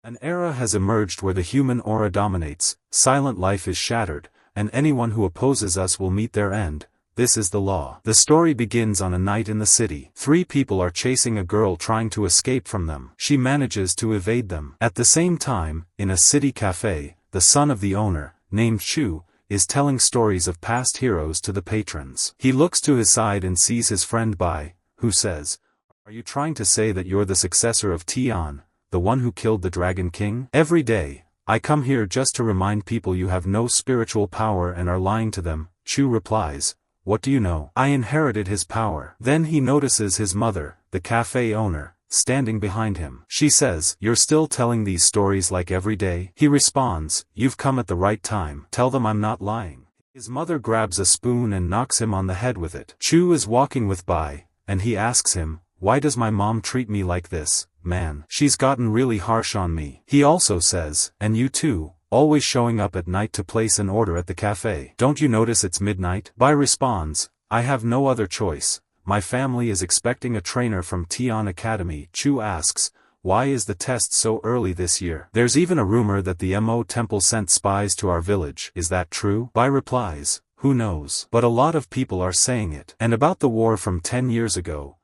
An era has emerged where the human aura dominates, silent life is shattered, and anyone who opposes us will meet their end. This is the law. The story begins on a night in the city. 3 people are chasing a girl trying to escape from them. She manages to evade them. At the same time, in a city cafe, the son of the owner, named Chu, is telling stories of past heroes to the patrons. He looks to his side and sees his friend Bai, who says, "Are you trying to say that you're the successor of Tion, the one who killed the Dragon King? Every day, I come here just to remind people you have no spiritual power and are lying to them." Chu replies, "What do you know? I inherited his power." Then he notices his mother, the cafe owner, standing behind him. She says, "You're still telling these stories like every day?" He responds, "You've come at the right time. Tell them I'm not lying." His mother grabs a spoon and knocks him on the head with it. Chu is walking with Bai, and he asks him, "Why does my mom treat me like this, man? She's gotten really harsh on me." He also says, "And you too, always showing up at night to place an order at the cafe. Don't you notice it's midnight?" Bai responds, "I have no other choice. My family is expecting a trainer from Tion Academy." Chu asks, "Why is the test so early this year? There's even a rumor that the Mo temple sent spies to our village. Is that true?" Bai replies, "Who knows? But a lot of people are saying it. And about the war from 10 years ago.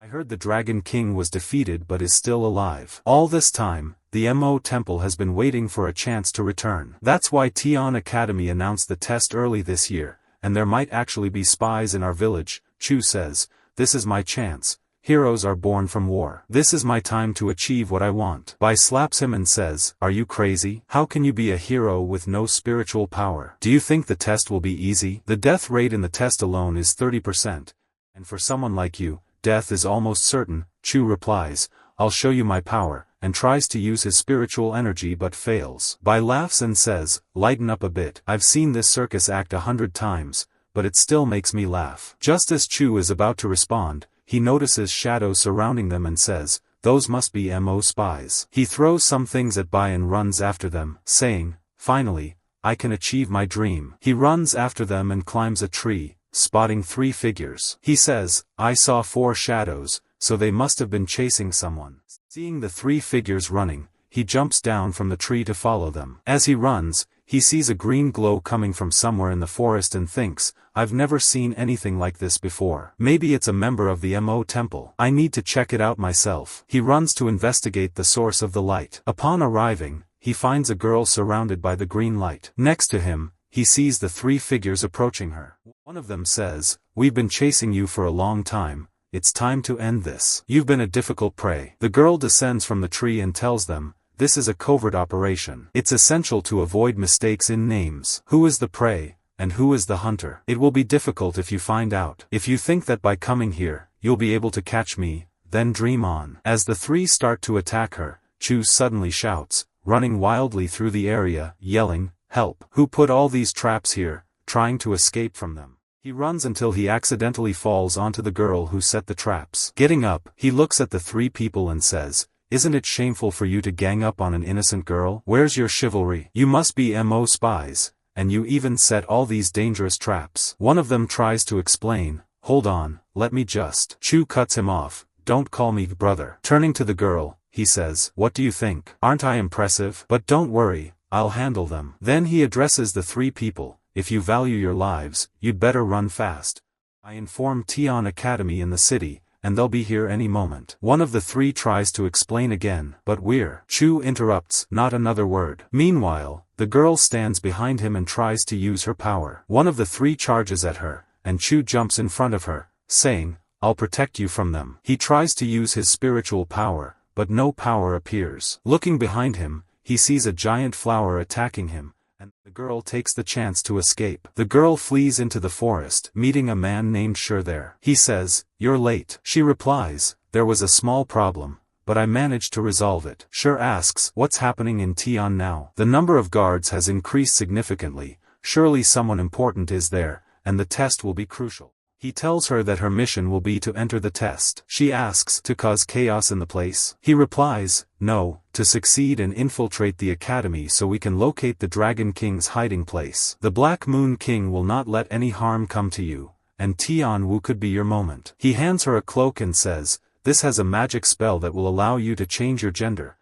I heard the Dragon King was defeated but is still alive. All this time, the Mo temple has been waiting for a chance to return. That's why Tion Academy announced the test early this year, and there might actually be spies in our village." Chu says, "This is my chance. Heroes are born from war. This is my time to achieve what I want." Bai slaps him and says, "Are you crazy? How can you be a hero with no spiritual power? Do you think the test will be easy? The death rate in the test alone is 30%. And for someone like you, death is almost certain." Chu replies, "I'll show you my power," and tries to use his spiritual energy but fails. Bai laughs and says, "Lighten up a bit. I've seen this circus act 100 times, but it still makes me laugh." Just as Chu is about to respond, he notices shadows surrounding them and says, "Those must be Mo spies." He throws some things at Bai and runs after them, saying, "Finally, I can achieve my dream." He runs after them and climbs a tree, spotting 3 figures. He says, "I saw 4 shadows, so they must have been chasing someone." Seeing the 3 figures running, he jumps down from the tree to follow them. As he runs, he sees a green glow coming from somewhere in the forest and thinks, "I've never seen anything like this before. Maybe it's a member of the Mo temple. I need to check it out myself." He runs to investigate the source of the light. Upon arriving, he finds a girl surrounded by the green light. Next to him, he sees the 3 figures approaching her. One of them says, "We've been chasing you for a long time. It's time to end this. You've been a difficult prey." The girl descends from the tree and tells them, "This is a covert operation. It's essential to avoid mistakes in names. Who is the prey, and who is the hunter? It will be difficult if you find out. If you think that by coming here, you'll be able to catch me, then dream on." As the 3 start to attack her, Chu suddenly shouts, running wildly through the area, yelling, "Help! Who put all these traps here?" trying to escape from them. He runs until he accidentally falls onto the girl who set the traps. Getting up, he looks at the 3 people and says, "Isn't it shameful for you to gang up on an innocent girl? Where's your chivalry? You must be Mo spies, and you even set all these dangerous traps." One of them tries to explain, "Hold on, let me just." Chu cuts him off, "Don't call me brother." Turning to the girl, he says, "What do you think? Aren't I impressive? But don't worry, I'll handle them." Then he addresses the 3 people, "If you value your lives, you'd better run fast. I informed Tion Academy in the city, and they'll be here any moment." One of the 3 tries to explain again, but Chu interrupts, "Not another word." Meanwhile, the girl stands behind him and tries to use her power. One of the 3 charges at her, and Chu jumps in front of her, saying, "I'll protect you from them." He tries to use his spiritual power, but no power appears. Looking behind him, he sees a giant flower attacking him, and the girl takes the chance to escape. The girl flees into the forest, meeting a man named Sher there. He says, "You're late." She replies, "There was a small problem, but I managed to resolve it." Sher asks, "What's happening in Tion now?" "The number of guards has increased significantly. Surely someone important is there, and the test will be crucial." He tells her that her mission will be to enter the test. She asks, "To cause chaos in the place?" He replies, "No, to succeed and infiltrate the academy so we can locate the Dragon King's hiding place. The Black Moon King will not let any harm come to you, and Tion Wu could be your moment." He hands her a cloak and says, "This has a magic spell that will allow you to change your gender.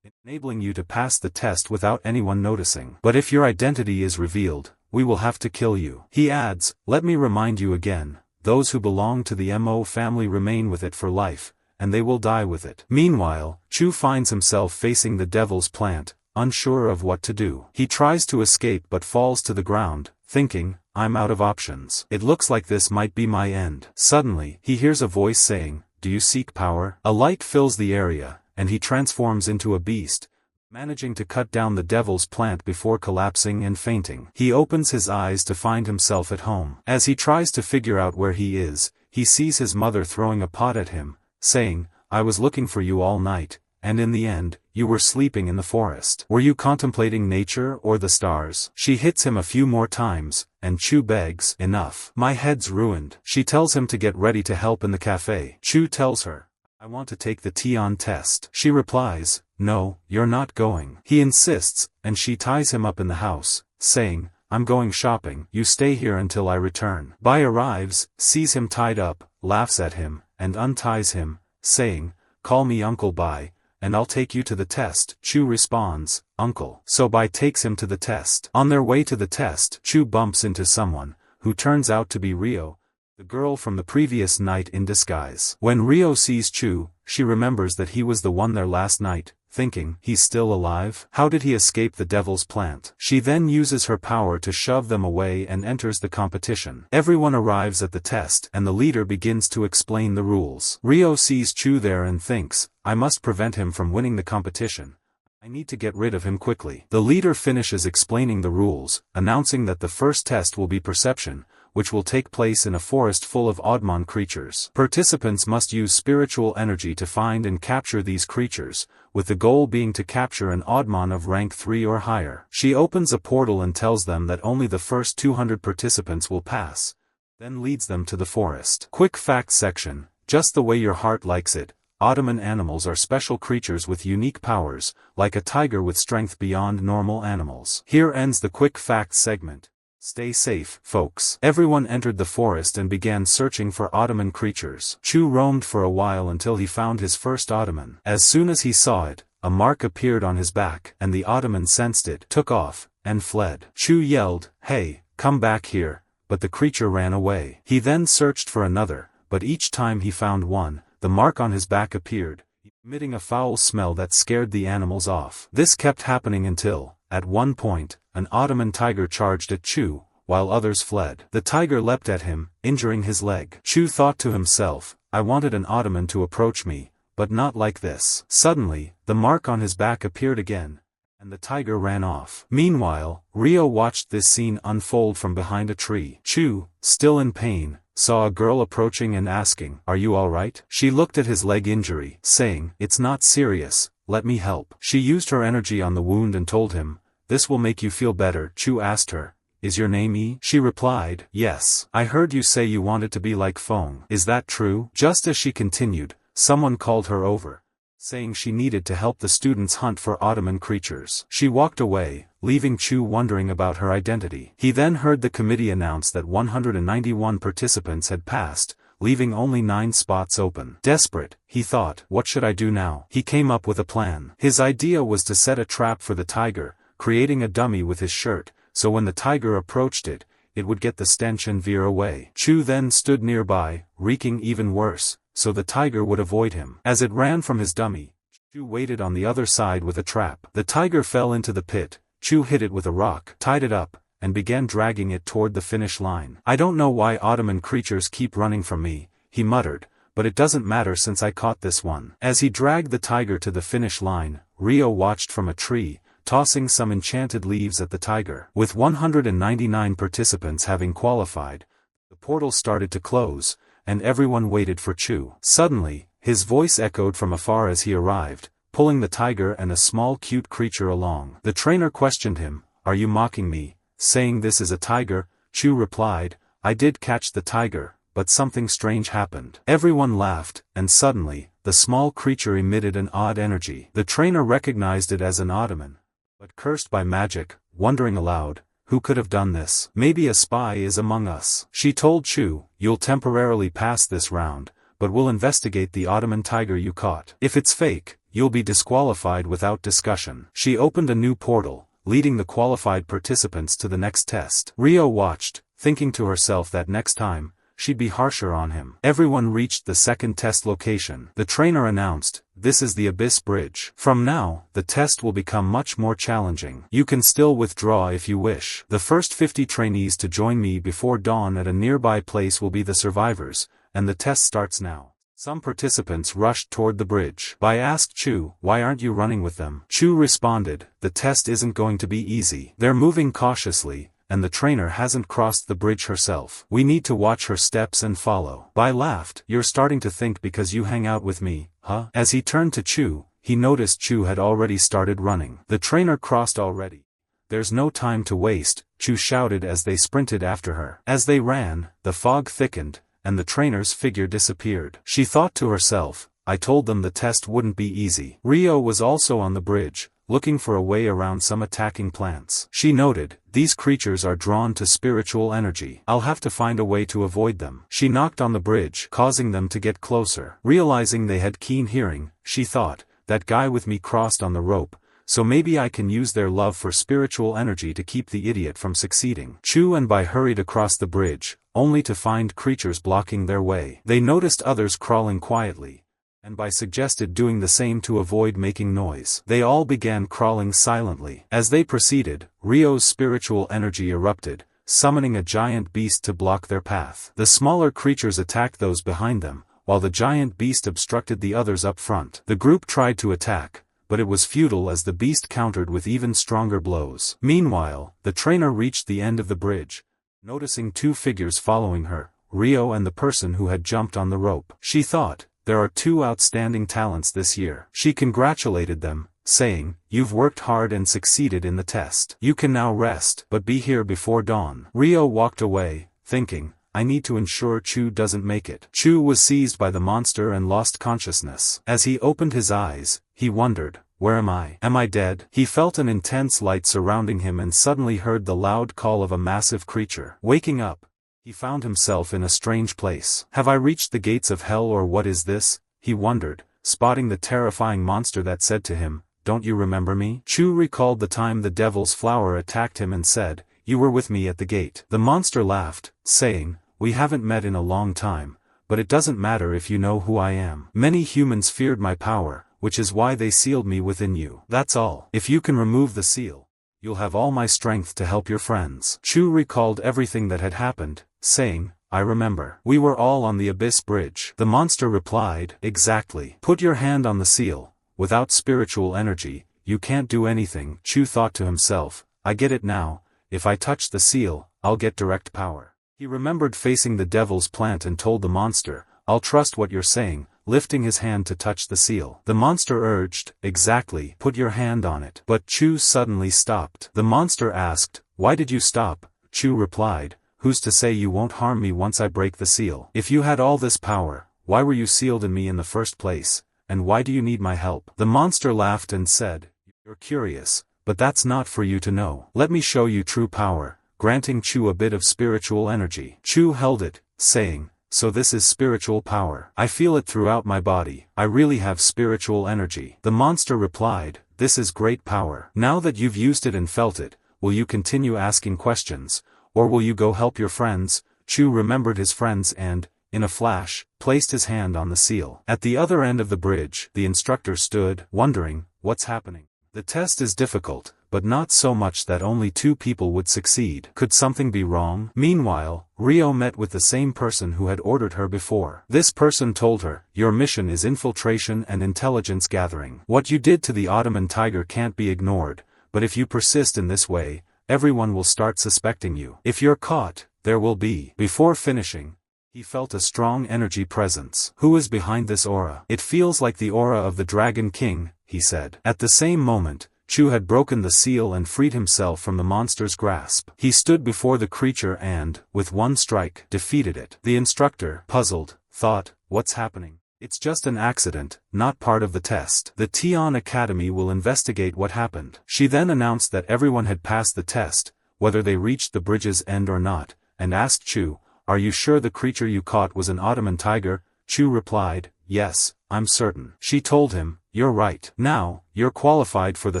enabling you to pass the test without anyone noticing. But if your identity is revealed, we will have to kill you. He adds, let me remind you again, those who belong to the Mo family remain with it for life, and they will die with it. Meanwhile, Chu finds himself facing the devil's plant, unsure of what to do. He tries to escape but falls to the ground, thinking, I'm out of options. It looks like this might be my end. Suddenly, he hears a voice saying, do you seek power? A light fills the area, and he transforms into a beast, managing to cut down the devil's plant before collapsing and fainting. He opens his eyes to find himself at home. As he tries to figure out where he is, he sees his mother throwing a pot at him, saying, I was looking for you all night, and in the end, you were sleeping in the forest. Were you contemplating nature or the stars? She hits him a few more times, and Chu begs, enough. My head's ruined. She tells him to get ready to help in the cafe. Chu tells her, I want to take the Tion test. She replies, no, you're not going. He insists, and she ties him up in the house, saying, I'm going shopping. You stay here until I return. Bai arrives, sees him tied up, laughs at him, and unties him, saying, call me Uncle Bai, and I'll take you to the test. Chu responds, Uncle. So Bai takes him to the test. On their way to the test, Chu bumps into someone, who turns out to be Rio, the girl from the previous night in disguise. When Rio sees Chu, she remembers that he was the one there last night, thinking, he's still alive? How did he escape the devil's plant? She then uses her power to shove them away and enters the competition. Everyone arrives at the test, and the leader begins to explain the rules. Rio sees Chu there and thinks, I must prevent him from winning the competition. I need to get rid of him quickly. The leader finishes explaining the rules, announcing that the first test will be perception, which will take place in a forest full of oddmon creatures. Participants must use spiritual energy to find and capture these creatures, with the goal being to capture an oddmon of rank 3 or higher. She opens a portal and tells them that only the first 200 participants will pass, then leads them to the forest. Quick facts section, just the way your heart likes it. Oddmon animals are special creatures with unique powers, like a tiger with strength beyond normal animals. Here ends the quick facts segment. Stay safe, folks. Everyone entered the forest and began searching for oddmon creatures. Chu roamed for a while until he found his first oddmon. As soon as he saw it, a mark appeared on his back, and the oddmon sensed it, took off, and fled. Chu yelled, hey, come back here, but the creature ran away. He then searched for another, but each time he found one, the mark on his back appeared, emitting a foul smell that scared the animals off. This kept happening until, at one point, an oddmon tiger charged at Chu, while others fled. The tiger leapt at him, injuring his leg. Chu thought to himself, I wanted an oddmon to approach me, but not like this. Suddenly, the mark on his back appeared again, and the tiger ran off. Meanwhile, Rio watched this scene unfold from behind a tree. Chu, still in pain, saw a girl approaching and asking, are you alright? She looked at his leg injury, saying, it's not serious, let me help. She used her energy on the wound and told him, this will make you feel better. Chu asked her, is your name E? She replied, yes. I heard you say you wanted to be like Feng. Is that true? Just as she continued, someone called her over, saying she needed to help the students hunt for oddmon creatures. She walked away, leaving Chu wondering about her identity. He then heard the committee announce that 191 participants had passed, leaving only 9 spots open. Desperate, he thought, what should I do now? He came up with a plan. His idea was to set a trap for the tiger, creating a dummy with his shirt, so when the tiger approached it, it would get the stench and veer away. Chu then stood nearby, reeking even worse, so the tiger would avoid him. As it ran from his dummy, Chu waited on the other side with a trap. The tiger fell into the pit. Chu hit it with a rock, tied it up, and began dragging it toward the finish line. I don't know why oddmon creatures keep running from me, he muttered, but it doesn't matter since I caught this one. As he dragged the tiger to the finish line, Rio watched from a tree, tossing some enchanted leaves at the tiger. With 199 participants having qualified, the portal started to close, and everyone waited for Chu. Suddenly, his voice echoed from afar as he arrived, pulling the tiger and a small cute creature along. The trainer questioned him, are you mocking me, saying this is a tiger? Chu replied, I did catch the tiger, but something strange happened. Everyone laughed, and suddenly, the small creature emitted an odd energy. The trainer recognized it as an oddmon, but cursed by magic, wondering aloud, who could have done this? Maybe a spy is among us. She told Chu, you'll temporarily pass this round, but we'll investigate the oddmon tiger you caught. If it's fake, you'll be disqualified without discussion. She opened a new portal, leading the qualified participants to the next test. Rio watched, thinking to herself that next time, she'd be harsher on him. Everyone reached the second test location. The trainer announced, "This is the Abyss Bridge. From now, the test will become much more challenging. You can still withdraw if you wish. The first 50 trainees to join me before dawn at a nearby place will be the survivors, and the test starts now." Some participants rushed toward the bridge. Bai asked Chu, "Why aren't you running with them?" Chu responded, "The test isn't going to be easy. They're moving cautiously, and the trainer hasn't crossed the bridge herself. We need to watch her steps and follow." Bai laughed, "You're starting to think because you hang out with me, huh?" As he turned to Chu, he noticed Chu had already started running. The trainer crossed already. "There's no time to waste," Chu shouted as they sprinted after her. As they ran, the fog thickened, and the trainer's figure disappeared. She thought to herself, "I told them the test wouldn't be easy." Rio was also on the bridge, looking for a way around some attacking plants. She noted, "These creatures are drawn to spiritual energy. I'll have to find a way to avoid them." She knocked on the bridge, causing them to get closer. Realizing they had keen hearing, she thought, "That guy with me crossed on the rope, so maybe I can use their love for spiritual energy to keep the idiot from succeeding." Chu and Bai hurried across the bridge, only to find creatures blocking their way. They noticed others crawling quietly, and Bai suggested doing the same to avoid making noise. They all began crawling silently. As they proceeded, Rio's spiritual energy erupted, summoning a giant beast to block their path. The smaller creatures attacked those behind them, while the giant beast obstructed the others up front. The group tried to attack, but it was futile as the beast countered with even stronger blows. Meanwhile, the trainer reached the end of the bridge, noticing two figures following her, Rio and the person who had jumped on the rope. She thought, "There are two outstanding talents this year." She congratulated them, saying, "You've worked hard and succeeded in the test. You can now rest, but be here before dawn." Rio walked away, thinking, "I need to ensure Chu doesn't make it." Chu was seized by the monster and lost consciousness. As he opened his eyes, he wondered, "Where am I? Am I dead?" He felt an intense light surrounding him and suddenly heard the loud call of a massive creature. Waking up, he found himself in a strange place. "Have I reached the gates of hell or what is this?" he wondered, spotting the terrifying monster that said to him, "Don't you remember me?" Chu recalled the time the devil's flower attacked him and said, "You were with me at the gate." The monster laughed, saying, "We haven't met in a long time, but it doesn't matter if you know who I am. Many humans feared my power, which is why they sealed me within you. That's all. If you can remove the seal, you'll have all my strength to help your friends." Chu recalled everything that had happened, saying, "I remember. We were all on the Abyss Bridge." The monster replied, "Exactly. Put your hand on the seal. Without spiritual energy, you can't do anything." Chu thought to himself, "I get it now. If I touch the seal, I'll get direct power." He remembered facing the devil's plant and told the monster, "I'll trust what you're saying," lifting his hand to touch the seal. The monster urged, "Exactly. Put your hand on it." But Chu suddenly stopped. The monster asked, "Why did you stop?" Chu replied, "Who's to say you won't harm me once I break the seal? If you had all this power, why were you sealed in me in the first place, and why do you need my help?" The monster laughed and said, "You're curious, but that's not for you to know. Let me show you true power," granting Chu a bit of spiritual energy. Chu held it, saying, "So this is spiritual power. I feel it throughout my body. I really have spiritual energy." The monster replied, "This is great power. Now that you've used it and felt it, will you continue asking questions, or will you go help your friends?" Chu remembered his friends and, in a flash, placed his hand on the seal. At the other end of the bridge, the instructor stood, wondering, "What's happening?" The test is difficult, but not so much that only two people would succeed. Could something be wrong? Meanwhile, Rio met with the same person who had ordered her before. This person told her, "Your mission is infiltration and intelligence gathering. What you did to the Ottoman tiger can't be ignored, but if you persist in this way, everyone will start suspecting you. If you're caught, there will be." Before finishing, he felt a strong energy presence. "Who is behind this aura?" "It feels like the aura of the Dragon King," he said. At the same moment, Chu had broken the seal and freed himself from the monster's grasp. He stood before the creature and, with one strike, defeated it. The instructor, puzzled, thought, "What's happening? It's just an accident, not part of the test. The Tion Academy will investigate what happened." She then announced that everyone had passed the test, whether they reached the bridge's end or not, and asked Chu, "Are you sure the creature you caught was an Ottoman tiger?" Chu replied, yes, I'm certain. She told him, you're right. Now, you're qualified for the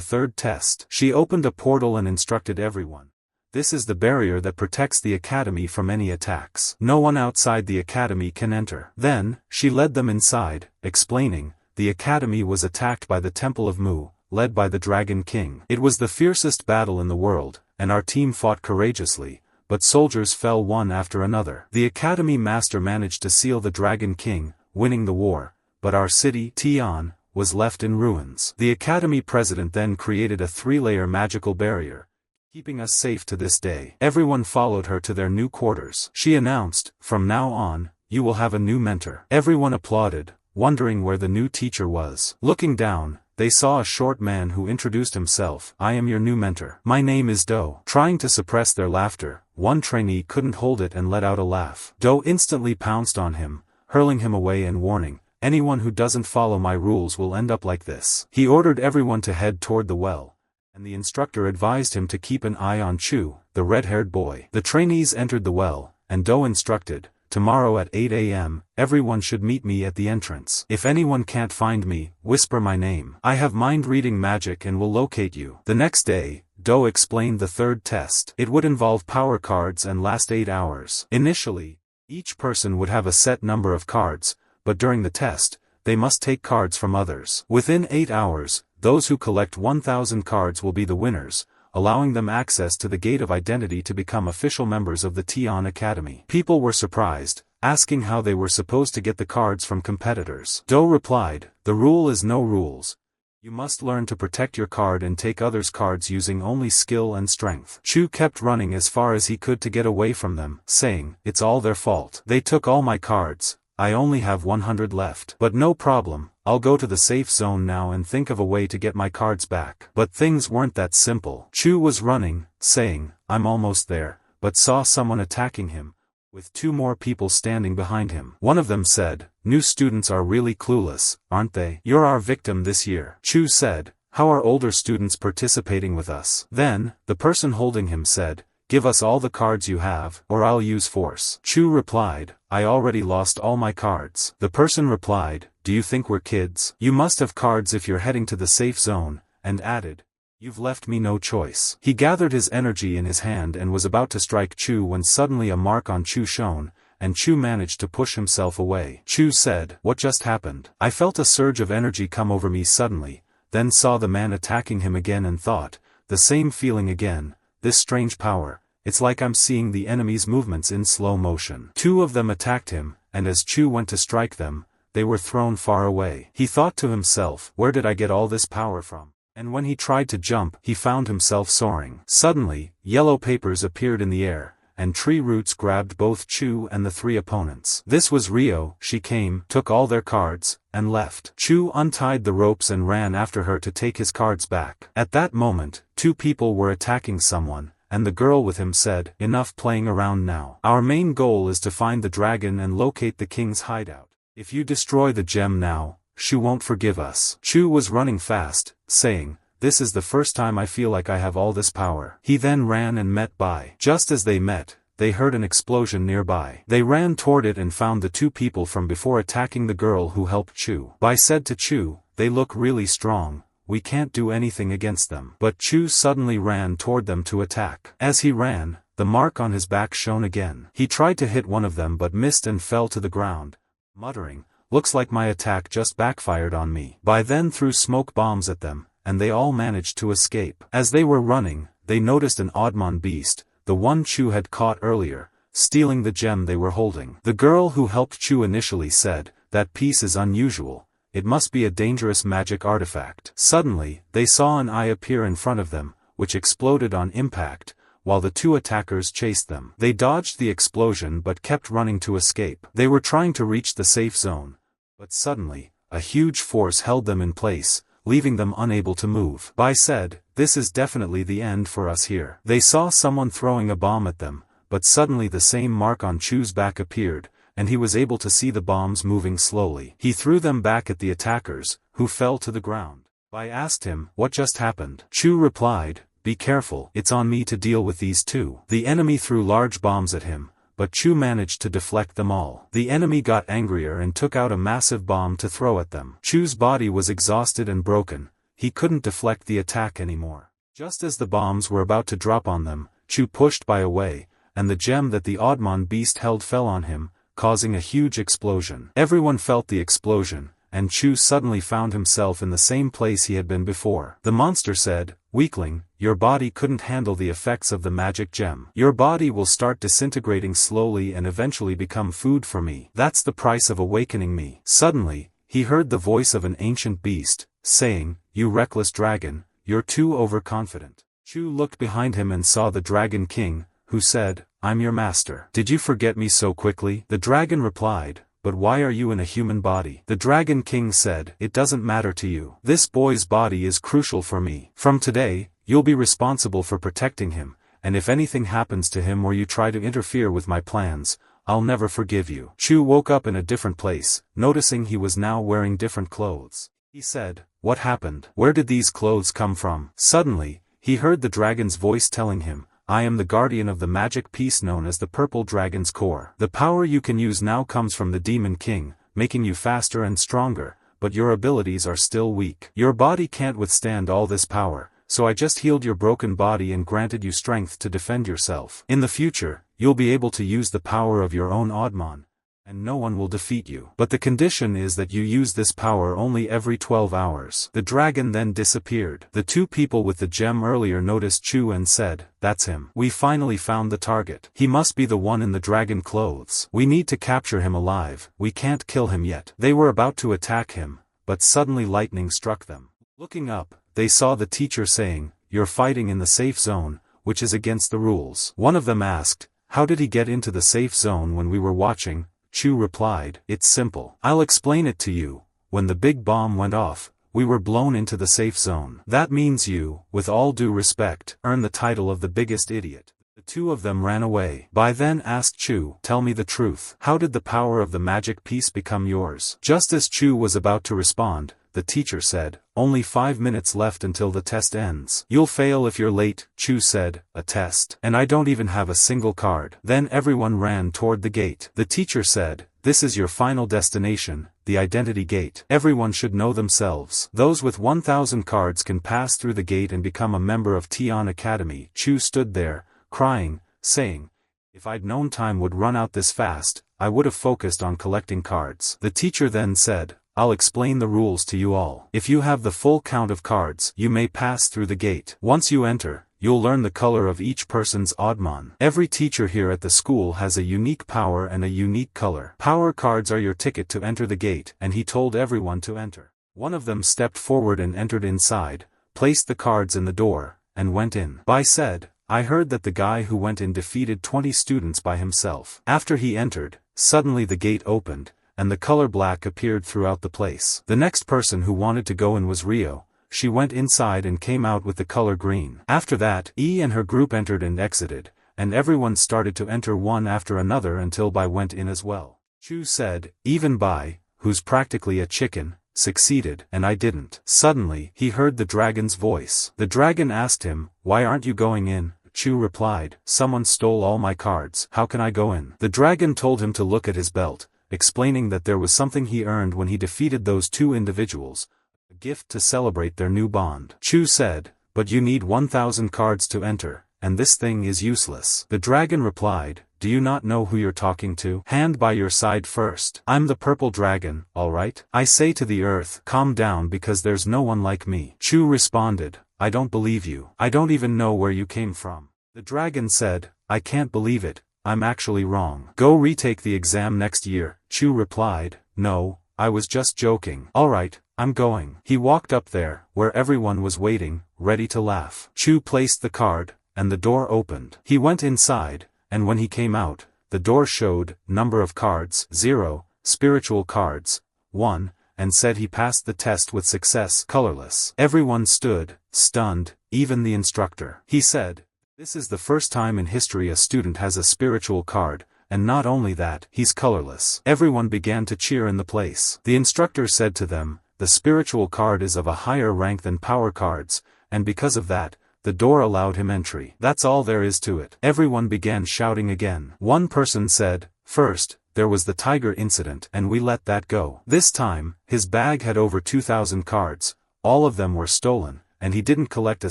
third test. She opened a portal and instructed everyone. This is the barrier that protects the academy from any attacks. No one outside the academy can enter. Then, she led them inside, explaining, the academy was attacked by the Temple of Mu, led by the Dragon King. It was the fiercest battle in the world, and our team fought courageously, but soldiers fell one after another. The academy master managed to seal the Dragon King, winning the war, but our city, Tion, was left in ruins. The academy president then created a 3-layer magical barrier, keeping us safe to this day. Everyone followed her to their new quarters. She announced, from now on, you will have a new mentor. Everyone applauded, wondering where the new teacher was. Looking down, they saw a short man who introduced himself. I am your new mentor. My name is Do. Trying to suppress their laughter, one trainee couldn't hold it and let out a laugh. Do instantly pounced on him, hurling him away and warning, anyone who doesn't follow my rules will end up like this. He ordered everyone to head toward the well, and the instructor advised him to keep an eye on Chu, the red-haired boy. The trainees entered the well, and Do instructed, tomorrow at 8 a.m., everyone should meet me at the entrance. If anyone can't find me, whisper my name. I have mind-reading magic and will locate you. The next day, Do explained the third test. It would involve power cards and last 8 hours. Initially, each person would have a set number of cards, but during the test, they must take cards from others. Within 8 hours, those who collect 1,000 cards will be the winners, allowing them access to the Gate of Identity to become official members of the Tion Academy. People were surprised, asking how they were supposed to get the cards from competitors. Do replied, the rule is no rules. You must learn to protect your card and take others' cards using only skill and strength. Chu kept running as far as he could to get away from them, saying, it's all their fault. They took all my cards. I only have 100 left. But no problem, I'll go to the safe zone now and think of a way to get my cards back. But things weren't that simple. Chu was running, saying, I'm almost there, but saw someone attacking him, with 2 more people standing behind him. One of them said, new students are really clueless, aren't they? You're our victim this year. Chu said, how are older students participating with us? Then, the person holding him said, give us all the cards you have, or I'll use force. Chu replied, I already lost all my cards. The person replied, do you think we're kids? You must have cards if you're heading to the safe zone, and added, you've left me no choice. He gathered his energy in his hand and was about to strike Chu when suddenly a mark on Chu shone, and Chu managed to push himself away. Chu said, what just happened? I felt a surge of energy come over me suddenly, then saw the man attacking him again and thought, the same feeling again, this strange power. It's like I'm seeing the enemy's movements in slow motion. 2 of them attacked him, and as Chu went to strike them, they were thrown far away. He thought to himself, where did I get all this power from? And when he tried to jump, he found himself soaring. Suddenly, yellow papers appeared in the air, and tree roots grabbed both Chu and the 3 opponents. This was Rio. She came, took all their cards, and left. Chu untied the ropes and ran after her to take his cards back. At that moment, 2 people were attacking someone, and the girl with him said, enough playing around now. Our main goal is to find the dragon and locate the king's hideout. If you destroy the gem now, Chu won't forgive us. Chu was running fast, saying, this is the first time I feel like I have all this power. He then ran and met Bai. Just as they met, they heard an explosion nearby. They ran toward it and found the 2 people from before attacking the girl who helped Chu. Bai said to Chu, they look really strong. We can't do anything against them. But Chu suddenly ran toward them to attack. As he ran, the mark on his back shone again. He tried to hit one of them but missed and fell to the ground, muttering, looks like my attack just backfired on me. Bai then threw smoke bombs at them, and they all managed to escape. As they were running, they noticed an oddmon beast, the one Chu had caught earlier, stealing the gem they were holding. The girl who helped Chu initially said, that piece is unusual. It must be a dangerous magic artifact. Suddenly, they saw an eye appear in front of them, which exploded on impact, while the 2 attackers chased them. They dodged the explosion but kept running to escape. They were trying to reach the safe zone. But suddenly, a huge force held them in place, leaving them unable to move. Bai said, this is definitely the end for us here. They saw someone throwing a bomb at them, but suddenly the same mark on Chu's back appeared, and he was able to see the bombs moving slowly. He threw them back at the attackers, who fell to the ground. Bai asked him, what just happened? Chu replied, be careful, it's on me to deal with these 2. The enemy threw large bombs at him, but Chu managed to deflect them all. The enemy got angrier and took out a massive bomb to throw at them. Chu's body was exhausted and broken, he couldn't deflect the attack anymore. Just as the bombs were about to drop on them, Chu pushed by away, and the gem that the Oddmon beast held fell on him, causing a huge explosion. Everyone felt the explosion, and Chu suddenly found himself in the same place he had been before. The monster said, "Weakling, your body couldn't handle the effects of the magic gem. Your body will start disintegrating slowly and eventually become food for me. That's the price of awakening me." Suddenly, he heard the voice of an ancient beast, saying, "You reckless dragon, you're too overconfident." Chu looked behind him and saw the Dragon King, who said, "I'm your master. Did you forget me so quickly?" The dragon replied, "But why are you in a human body?" The Dragon King said, "It doesn't matter to you. This boy's body is crucial for me. From today, you'll be responsible for protecting him, and if anything happens to him or you try to interfere with my plans, I'll never forgive you." Chu woke up in a different place, noticing he was now wearing different clothes. He said, "What happened? Where did these clothes come from?" Suddenly, he heard the dragon's voice telling him, "I am the guardian of the magic piece known as the Purple Dragon's Core. The power you can use now comes from the Demon King, making you faster and stronger, but your abilities are still weak. Your body can't withstand all this power, so I just healed your broken body and granted you strength to defend yourself. In the future, you'll be able to use the power of your own Oddmon, and no one will defeat you. But the condition is that you use this power only every 12 hours. The dragon then disappeared. The two people with the gem earlier noticed Chu and said, "That's him. We finally found the target. He must be the one in the dragon clothes. We need to capture him alive. We can't kill him yet." They were about to attack him, but suddenly lightning struck them. Looking up, they saw the teacher saying, "You're fighting in the safe zone, which is against the rules." One of them asked, "How did he get into the safe zone when we were watching?" Chu replied, "It's simple. I'll explain it to you. When the big bomb went off, we were blown into the safe zone. That means you, with all due respect, earn the title of the biggest idiot." The two of them ran away. Bai then asked Chu, "Tell me the truth. How did the power of the magic piece become yours?" Just as Chu was about to respond, the teacher said, "Only 5 minutes left until the test ends. You'll fail if you're late." Chu said, "A test? And I don't even have a single card." Then everyone ran toward the gate. The teacher said, "This is your final destination, the identity gate. Everyone should know themselves. Those with 1,000 cards can pass through the gate and become a member of Tion Academy." Chu stood there, crying, saying, "If I'd known time would run out this fast, I would have focused on collecting cards." The teacher then said, "I'll explain the rules to you all. If you have the full count of cards, you may pass through the gate. Once you enter, you'll learn the color of each person's Oddmon. Every teacher here at the school has a unique power and a unique color. Power cards are your ticket to enter the gate," and he told everyone to enter. One of them stepped forward and entered inside, placed the cards in the door, and went in. Bai said, "I heard that the guy who went in defeated 20 students by himself." After he entered, suddenly the gate opened, and the color black appeared throughout the place. The next person who wanted to go in was Rio. She went inside and came out with the color green. After that, E and her group entered and exited, and everyone started to enter one after another until Bai went in as well. Chu said, "Even Bai, who's practically a chicken, succeeded, and I didn't." Suddenly, he heard the dragon's voice. The dragon asked him, "Why aren't you going in?" Chu replied, "Someone stole all my cards. How can I go in?" The dragon told him to look at his belt, explaining that there was something he earned when he defeated those two individuals, a gift to celebrate their new bond. Chu said, "But you need 1,000 cards to enter, and this thing is useless." The dragon replied, "Do you not know who you're talking to? Hand by your side first. I'm the purple dragon, alright? I say to the earth, calm down because there's no one like me." Chu responded, "I don't believe you. I don't even know where you came from." The dragon said, "I can't believe it. I'm actually wrong. Go retake the exam next year." Chu replied, "No, I was just joking." "Alright, I'm going." He walked up there, where everyone was waiting, ready to laugh. Chu placed the card, and the door opened. He went inside, and when he came out, the door showed, number of cards, 0, spiritual cards, 1, and said he passed the test with success, colorless. Everyone stood, stunned, even the instructor. He said, "This is the first time in history a student has a spiritual card, and not only that, he's colorless." Everyone began to cheer in the place. The instructor said to them, "The spiritual card is of a higher rank than power cards, and because of that, the door allowed him entry. That's all there is to it. Everyone began shouting again. One person said, first, there was the tiger incident and we let that go. This time, his bag had over 2,000 cards, all of them were stolen, and he didn't collect a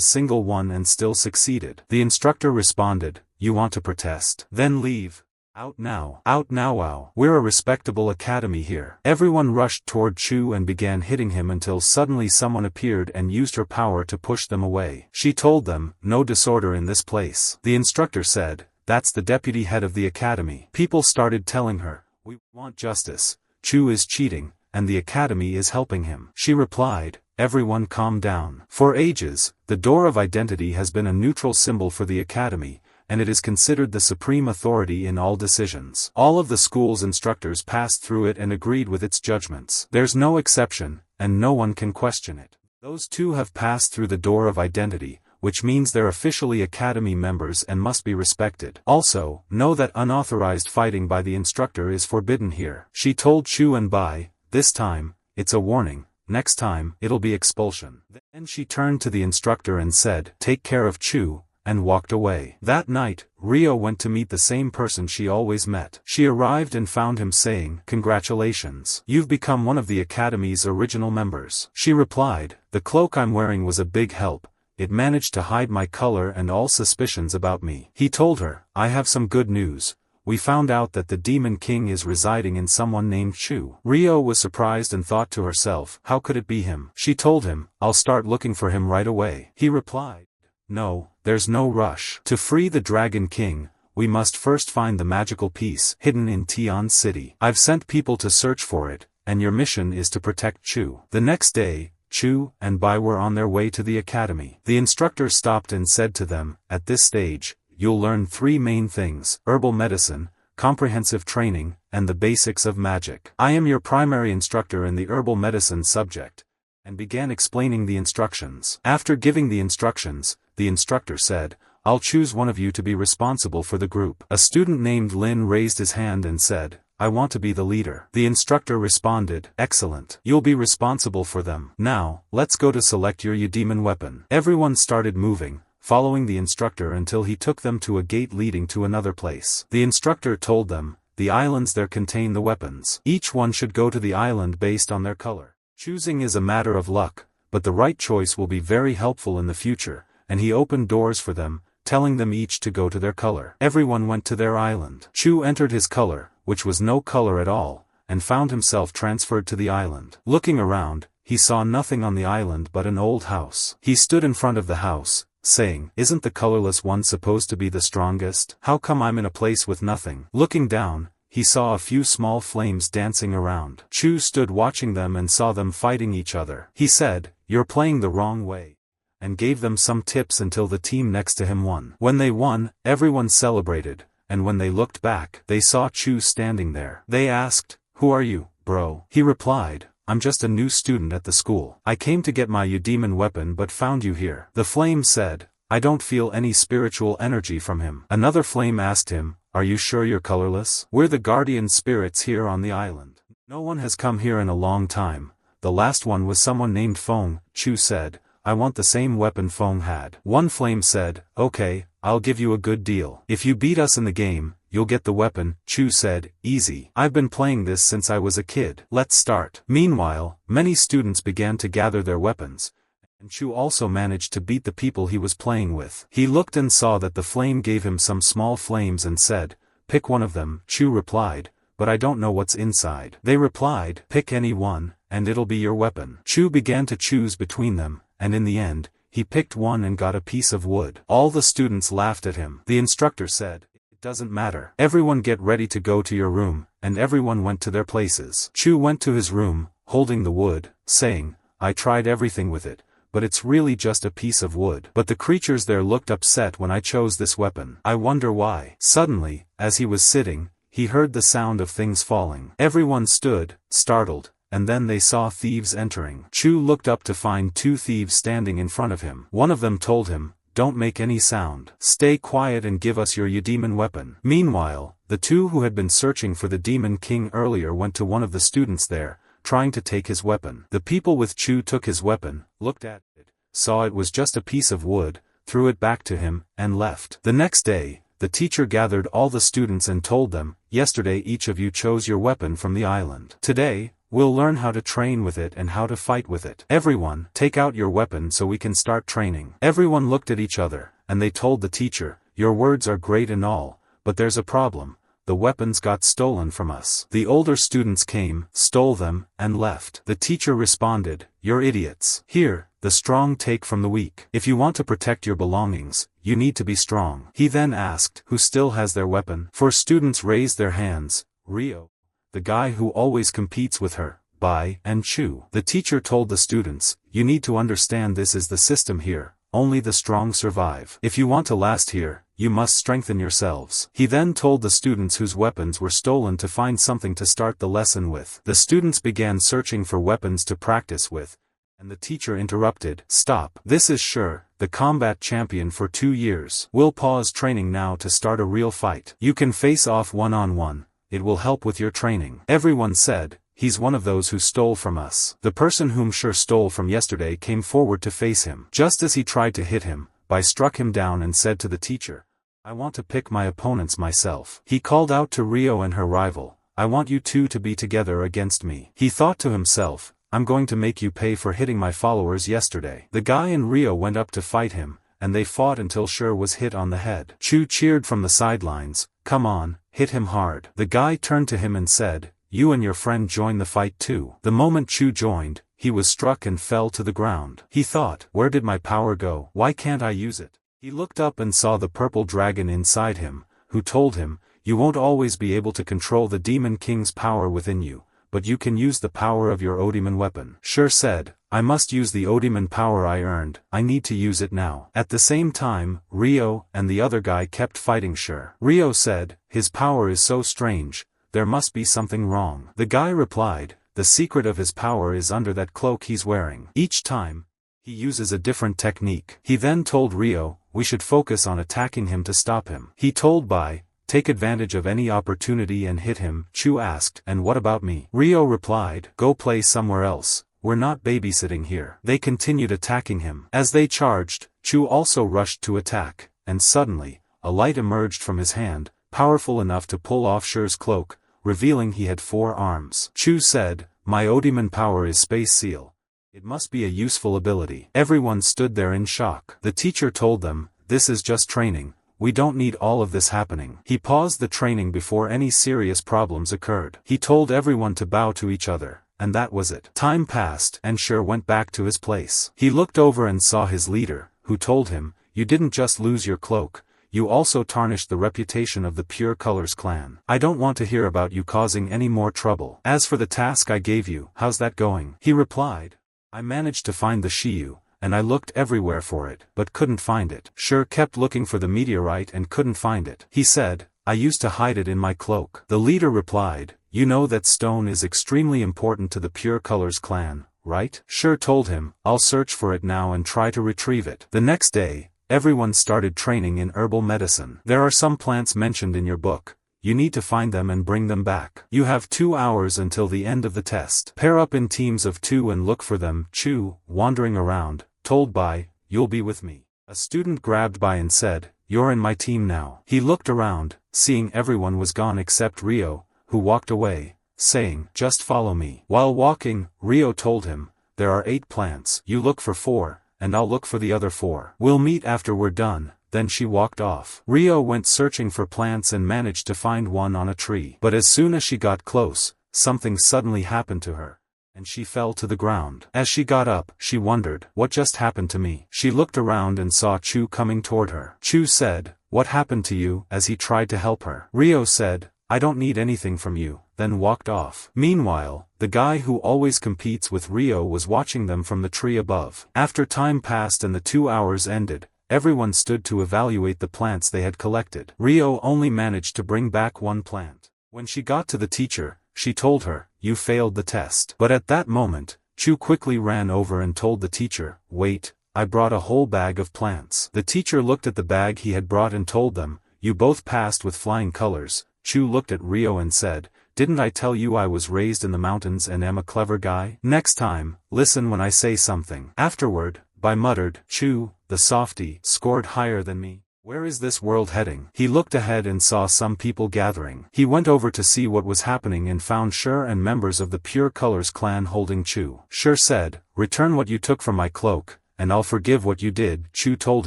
single one and still succeeded. The instructor responded, you want to protest? Then leave. Out now. Out now. Wow. We're a respectable academy here. Everyone rushed toward Chu and began hitting him until suddenly someone appeared and used her power to push them away. She told them, no disorder in this place. The instructor said, that's the deputy head of the academy. People started telling her, we want justice. Chu is cheating, and the academy is helping him. She replied, everyone calm down. For ages, the door of identity has been a neutral symbol for the academy, and it is considered the supreme authority in all decisions. All of the school's instructors passed through it and agreed with its judgments. There's no exception, and no one can question it. Those two have passed through the door of identity, which means they're officially academy members and must be respected. Also, know that unauthorized fighting by the instructor is forbidden here. She told Chu and Bai, this time, it's a warning, next time, it'll be expulsion. Then she turned to the instructor and said, take care of Chu, and walked away. That night, Rio went to meet the same person she always met. She arrived and found him saying, congratulations. You've become one of the academy's original members. She replied, the cloak I'm wearing was a big help. It managed to hide my color and all suspicions about me. He told her, I have some good news. We found out that the Demon King is residing in someone named Chu. Rio was surprised and thought to herself, how could it be him? She told him, I'll start looking for him right away. He replied, no, there's no rush. To free the Dragon King, we must first find the magical piece hidden in Tion City. I've sent people to search for it, and your mission is to protect Chu. The next day, Chu and Bai were on their way to the academy. The instructor stopped and said to them, at this stage, you'll learn 3 main things: herbal medicine, comprehensive training, and the basics of magic. I am your primary instructor in the herbal medicine subject, and began explaining the instructions. After giving the instructions, the instructor said, I'll choose one of you to be responsible for the group. A student named Lin raised his hand and said, I want to be the leader. The instructor responded, excellent. You'll be responsible for them. Now, let's go to select your Demon weapon. Everyone started moving, following the instructor until he took them to a gate leading to another place. The instructor told them, the islands there contain the weapons. Each one should go to the island based on their color. Choosing is a matter of luck, but the right choice will be very helpful in the future, and he opened doors for them, telling them each to go to their color. Everyone went to their island. Chu entered his color, which was no color at all, and found himself transferred to the island. Looking around, he saw nothing on the island but an old house. He stood in front of the house, saying, isn't the colorless one supposed to be the strongest? How come I'm in a place with nothing? Looking down, he saw a few small flames dancing around. Chu stood watching them and saw them fighting each other. He said, you're playing the wrong way, and gave them some tips until the team next to him won. When they won, everyone celebrated, and when they looked back, they saw Chu standing there. They asked, who are you, bro? He replied, I'm just a new student at the school. I came to get my Demon weapon but found you here. The flame said, I don't feel any spiritual energy from him. Another flame asked him, are you sure you're colorless? We're the guardian spirits here on the island. No one has come here in a long time. The last one was someone named Feng. Chu said, I want the same weapon Feng had. One flame said, okay, I'll give you a good deal. If you beat us in the game, you'll get the weapon. Chu said, easy. I've been playing this since I was a kid. Let's start. Meanwhile, many students began to gather their weapons, and Chu also managed to beat the people he was playing with. He looked and saw that the flame gave him some small flames and said, pick one of them. Chu replied, but I don't know what's inside. They replied, pick any one, and it'll be your weapon. Chu began to choose between them, and in the end, he picked one and got a piece of wood. All the students laughed at him. The instructor said, it doesn't matter. Everyone get ready to go to your room, and everyone went to their places. Chu went to his room, holding the wood, saying, I tried everything with it, but it's really just a piece of wood. But the creatures there looked upset when I chose this weapon. I wonder why. Suddenly, as he was sitting, he heard the sound of things falling. Everyone stood, startled, and then they saw thieves entering. Chu looked up to find 2 thieves standing in front of him. One of them told him, don't make any sound. Stay quiet and give us your Demon weapon. Meanwhile, the 2 who had been searching for the Demon King earlier went to one of the students there, trying to take his weapon. The people with Chu took his weapon, looked at it, saw it was just a piece of wood, threw it back to him, and left. The next day, the teacher gathered all the students and told them, "Yesterday each of you chose your weapon from the island. Today, we'll learn how to train with it and how to fight with it. Everyone, take out your weapon so we can start training." Everyone looked at each other, and they told the teacher, "Your words are great and all, but there's a problem. The weapons got stolen from us." The older students came, stole them, and left. The teacher responded, "You're idiots. Here, the strong take from the weak. If you want to protect your belongings, you need to be strong." He then asked, "Who still has their weapon?" 4 students raised their hands: Rio, the guy who always competes with her, Bai, and Chu. The teacher told the students, "You need to understand this is the system here. Only the strong survive. If you want to last here, you must strengthen yourselves." He then told the students whose weapons were stolen to find something to start the lesson with. The students began searching for weapons to practice with, and the teacher interrupted, "Stop. This is sure, the combat champion for 2 years. We'll pause training now to start a real fight. You can face off one-on-one, it will help with your training." Everyone said, "He's one of those who stole from us." The person whom Sure stole from yesterday came forward to face him. Just as he tried to hit him, Bai struck him down and said to the teacher, "I want to pick my opponents myself." He called out to Rio and her rival, "I want you two to be together against me." He thought to himself, "I'm going to make you pay for hitting my followers yesterday." The guy and Rio went up to fight him, and they fought until Sure was hit on the head. Chu cheered from the sidelines, "Come on, hit him hard." The guy turned to him and said, "You and your friend join the fight too." The moment Chu joined, he was struck and fell to the ground. He thought, "Where did my power go? Why can't I use it?" He looked up and saw the purple dragon inside him, who told him, "You won't always be able to control the Demon King's power within you, but you can use the power of your Odemon weapon." Sure said, "I must use the Odemon power I earned, I need to use it now." At the same time, Rio and the other guy kept fighting Sure. Rio said, "His power is so strange, there must be something wrong." The guy replied, "The secret of his power is under that cloak he's wearing. Each time, he uses a different technique." He then told Rio, "We should focus on attacking him to stop him." He told Bai, "Take advantage of any opportunity and hit him." Chu asked, "And what about me?" Rio replied, "Go play somewhere else, we're not babysitting here." They continued attacking him. As they charged, Chu also rushed to attack, and suddenly, a light emerged from his hand, powerful enough to pull off Shure's cloak, revealing he had 4 arms. Chu said, "My Odemon power is Space Seal. It must be a useful ability." Everyone stood there in shock. The teacher told them, "This is just training, we don't need all of this happening." He paused the training before any serious problems occurred. He told everyone to bow to each other, and that was it. Time passed, and Shure went back to his place. He looked over and saw his leader, who told him, "You didn't just lose your cloak, you also tarnished the reputation of the Pure Colors clan. I don't want to hear about you causing any more trouble. As for the task I gave you, how's that going?" He replied, "I managed to find the Shiyu, and I looked everywhere for it, but couldn't find it." Sure kept looking for the meteorite and couldn't find it. He said, "I used to hide it in my cloak." The leader replied, "You know that stone is extremely important to the Pure Colors clan, right?" Sure told him, "I'll search for it now and try to retrieve it." The next day, everyone started training in herbal medicine. "There are some plants mentioned in your book. You need to find them and bring them back. You have 2 hours until the end of the test. Pair up in teams of 2 and look for them." Chu, wandering around, told Bai, "You'll be with me." A student grabbed Bai and said, "You're in my team now." He looked around, seeing everyone was gone except Rio, who walked away, saying, "Just follow me." While walking, Rio told him, "There are 8 plants. You look for 4. And I'll look for the other 4. We'll meet after we're done." Then she walked off. Rio went searching for plants and managed to find one on a tree. But as soon as she got close, something suddenly happened to her, and she fell to the ground. As she got up, she wondered, "What just happened to me?" She looked around and saw Chu coming toward her. Chu said, "What happened to you?" as he tried to help her. Rio said, "I don't need anything from you," then walked off. Meanwhile, the guy who always competes with Rio was watching them from the tree above. After time passed and the 2 hours ended, everyone stood to evaluate the plants they had collected. Rio only managed to bring back 1 plant. When she got to the teacher, she told her, "You failed the test." But at that moment, Chu quickly ran over and told the teacher, "Wait, I brought a whole bag of plants." The teacher looked at the bag he had brought and told them, "You both passed with flying colors." Chu looked at Rio and said, "Didn't I tell you I was raised in the mountains and am a clever guy? Next time, listen when I say something." Afterward, By muttered, Chu, the softy, scored higher than me. Where is this world heading? He looked ahead and saw some people gathering. He went over to see what was happening and found Shur and members of the Pure Colors clan holding Chu. Shur said, return what you took from my cloak, and I'll forgive what you did. Chu told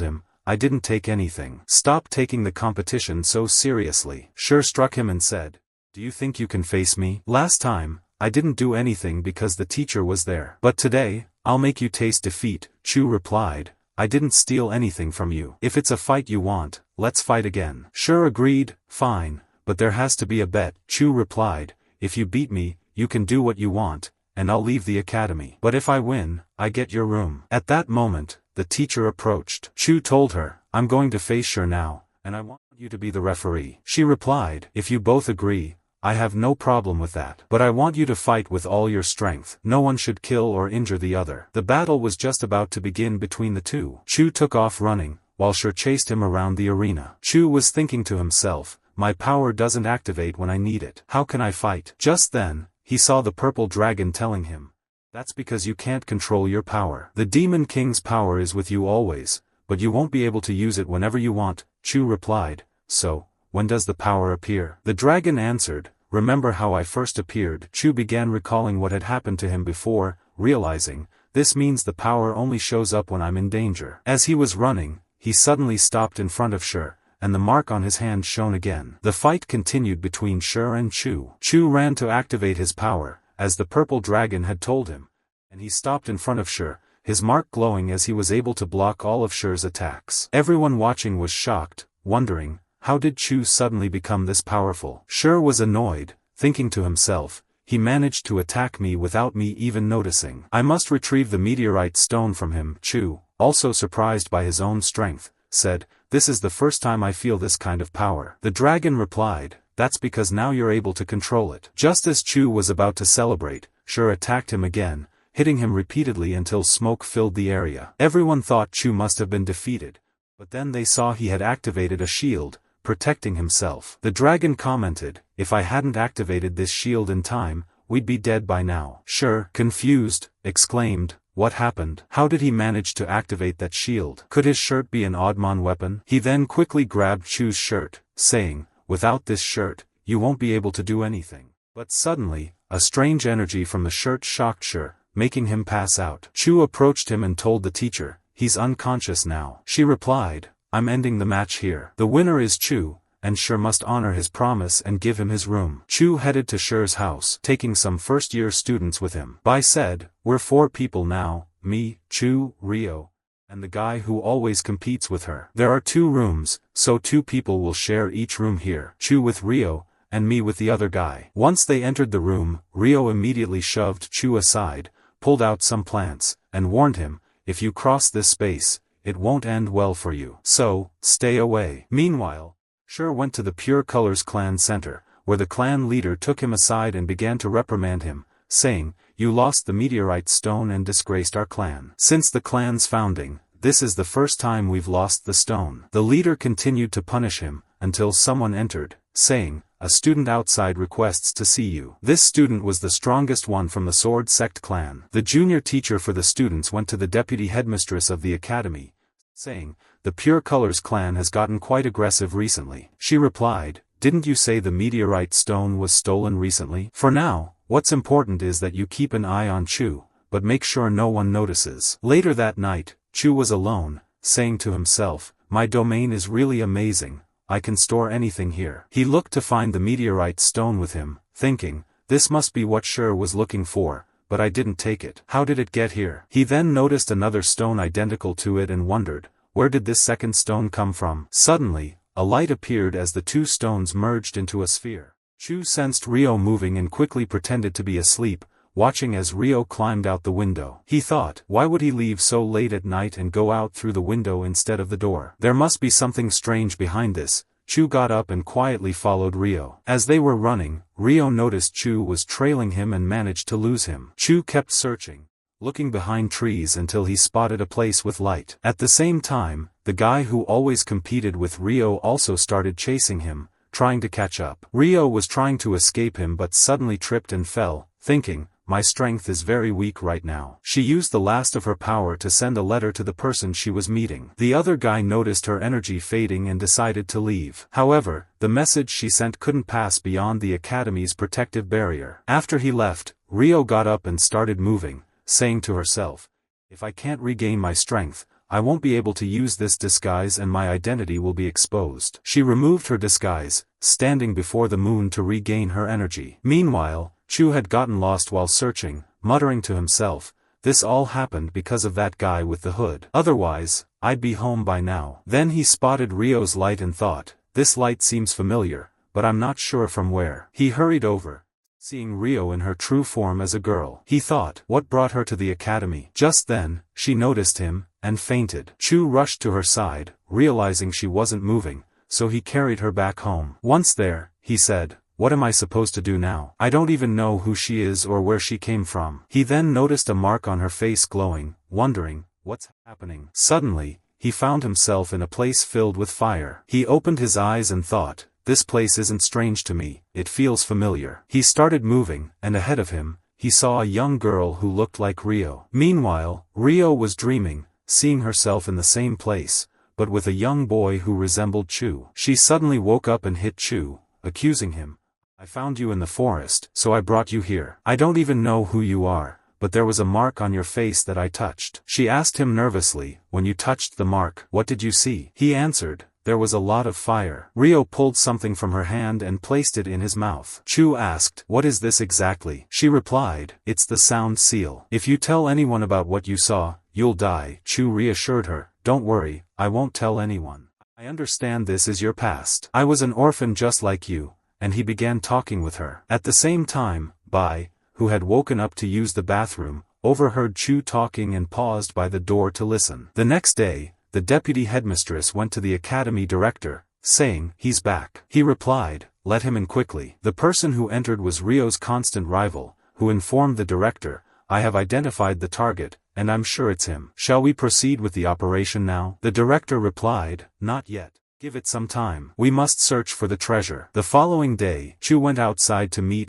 him, I didn't take anything. Stop taking the competition so seriously. Shur struck him and said, do you think you can face me? Last time, I didn't do anything because the teacher was there. But today, I'll make you taste defeat. Chu replied, I didn't steal anything from you. If it's a fight you want, let's fight again. Shur agreed, fine, but there has to be a bet. Chu replied, if you beat me, you can do what you want, and I'll leave the academy. But if I win, I get your room. At that moment, the teacher approached. Chu told her, I'm going to face Shur now, and I want you to be the referee. She replied, if you both agree, I have no problem with that. But I want you to fight with all your strength. No one should kill or injure the other. The battle was just about to begin between the two. Chu took off running, while Shur chased him around the arena. Chu was thinking to himself, my power doesn't activate when I need it. How can I fight? Just then, he saw the purple dragon telling him, that's because you can't control your power. The Demon King's power is with you always, but you won't be able to use it whenever you want. Chu replied, so, when does the power appear? The dragon answered, remember how I first appeared? Chu began recalling what had happened to him before, realizing, this means the power only shows up when I'm in danger. As he was running, he suddenly stopped in front of Shur, and the mark on his hand shone again. The fight continued between Shur and Chu. Chu ran to activate his power, as the purple dragon had told him, and he stopped in front of Shur, his mark glowing as he was able to block all of Shur's attacks. Everyone watching was shocked, wondering, how did Chu suddenly become this powerful? Shur was annoyed, thinking to himself, he managed to attack me without me even noticing. I must retrieve the meteorite stone from him. Chu, also surprised by his own strength, said, this is the first time I feel this kind of power. The dragon replied, that's because now you're able to control it. Just as Chu was about to celebrate, Shur attacked him again, hitting him repeatedly until smoke filled the area. Everyone thought Chu must have been defeated, but then they saw he had activated a shield, protecting himself. The dragon commented, if I hadn't activated this shield in time, we'd be dead by now. Shur, confused, exclaimed, what happened? How did he manage to activate that shield? Could his shirt be an oddmon weapon? He then quickly grabbed Chu's shirt, saying, without this shirt, you won't be able to do anything. But suddenly, a strange energy from the shirt shocked Shur, making him pass out. Chu approached him and told the teacher, he's unconscious now. She replied, I'm ending the match here. The winner is Chu, and Shur must honor his promise and give him his room. Chu headed to Shur's house, taking some first-year students with him. Bai said, we're 4 people now, me, Chu, Rio, and the guy who always competes with her. There are 2 rooms, so 2 people will share each room here. Chu with Rio, and me with the other guy. Once they entered the room, Rio immediately shoved Chu aside, pulled out some plants, and warned him, if you cross this space, it won't end well for you. So, stay away. Meanwhile, Shur went to the Pure Colors clan center, where the clan leader took him aside and began to reprimand him, saying, you lost the meteorite stone and disgraced our clan. Since the clan's founding, this is the first time we've lost the stone. The leader continued to punish him, until someone entered, saying, a student outside requests to see you. This student was the strongest one from the Sword Sect clan. The junior teacher for the students went to the deputy headmistress of the academy, saying, the Pure Colors clan has gotten quite aggressive recently. She replied, didn't you say the meteorite stone was stolen recently? For now, what's important is that you keep an eye on Chu, but make sure no one notices. Later that night, Chu was alone, saying to himself, my domain is really amazing, I can store anything here. He looked to find the meteorite stone with him, thinking, this must be what Shur was looking for, but I didn't take it. How did it get here? He then noticed another stone identical to it and wondered, where did this second stone come from? Suddenly, a light appeared as the 2 stones merged into a sphere. Chu sensed Rio moving and quickly pretended to be asleep, watching as Rio climbed out the window. He thought, why would he leave so late at night and go out through the window instead of the door? There must be something strange behind this. Chu got up and quietly followed Rio. As they were running, Rio noticed Chu was trailing him and managed to lose him. Chu kept searching, looking behind trees until he spotted a place with light. At the same time, the guy who always competed with Rio also started chasing him, trying to catch up. Rio was trying to escape him but suddenly tripped and fell, thinking, my strength is very weak right now. She used the last of her power to send a letter to the person she was meeting. The other guy noticed her energy fading and decided to leave. However, the message she sent couldn't pass beyond the Academy's protective barrier. After he left, Rio got up and started moving, saying to herself, "If I can't regain my strength, I won't be able to use this disguise and my identity will be exposed." She removed her disguise, standing before the moon to regain her energy. Meanwhile, Chu had gotten lost while searching, muttering to himself, "This all happened because of that guy with the hood. Otherwise, I'd be home by now." Then he spotted Rio's light and thought, "This light seems familiar, but I'm not sure from where." He hurried over, seeing Rio in her true form as a girl. He thought, what brought her to the academy? Just then, she noticed him, and fainted. Chu rushed to her side, realizing she wasn't moving, so he carried her back home. Once there, he said, "What am I supposed to do now? I don't even know who she is or where she came from." He then noticed a mark on her face glowing, wondering, what's happening? Suddenly, he found himself in a place filled with fire. He opened his eyes and thought, "This place isn't strange to me, it feels familiar." He started moving, and ahead of him, he saw a young girl who looked like Rio. Meanwhile, Rio was dreaming, seeing herself in the same place, but with a young boy who resembled Chu. She suddenly woke up and hit Chu, accusing him. "I found you in the forest, so I brought you here. I don't even know who you are, but there was a mark on your face that I touched." She asked him nervously, "When you touched the mark, what did you see?" He answered, "There was a lot of fire." Rio pulled something from her hand and placed it in his mouth. Chu asked, "What is this exactly?" She replied, "It's the sound seal. If you tell anyone about what you saw, you'll die." Chu reassured her, "Don't worry, I won't tell anyone. I understand this is your past. I was an orphan just like you," and he began talking with her. At the same time, Bai, who had woken up to use the bathroom, overheard Chu talking and paused by the door to listen. The next day, the deputy headmistress went to the academy director, saying, "He's back." He replied, "Let him in quickly." The person who entered was Rio's constant rival, who informed the director, "I have identified the target, and I'm sure it's him. Shall we proceed with the operation now?" The director replied, "Not yet. Give it some time. We must search for the treasure." The following day, Chu went outside to meet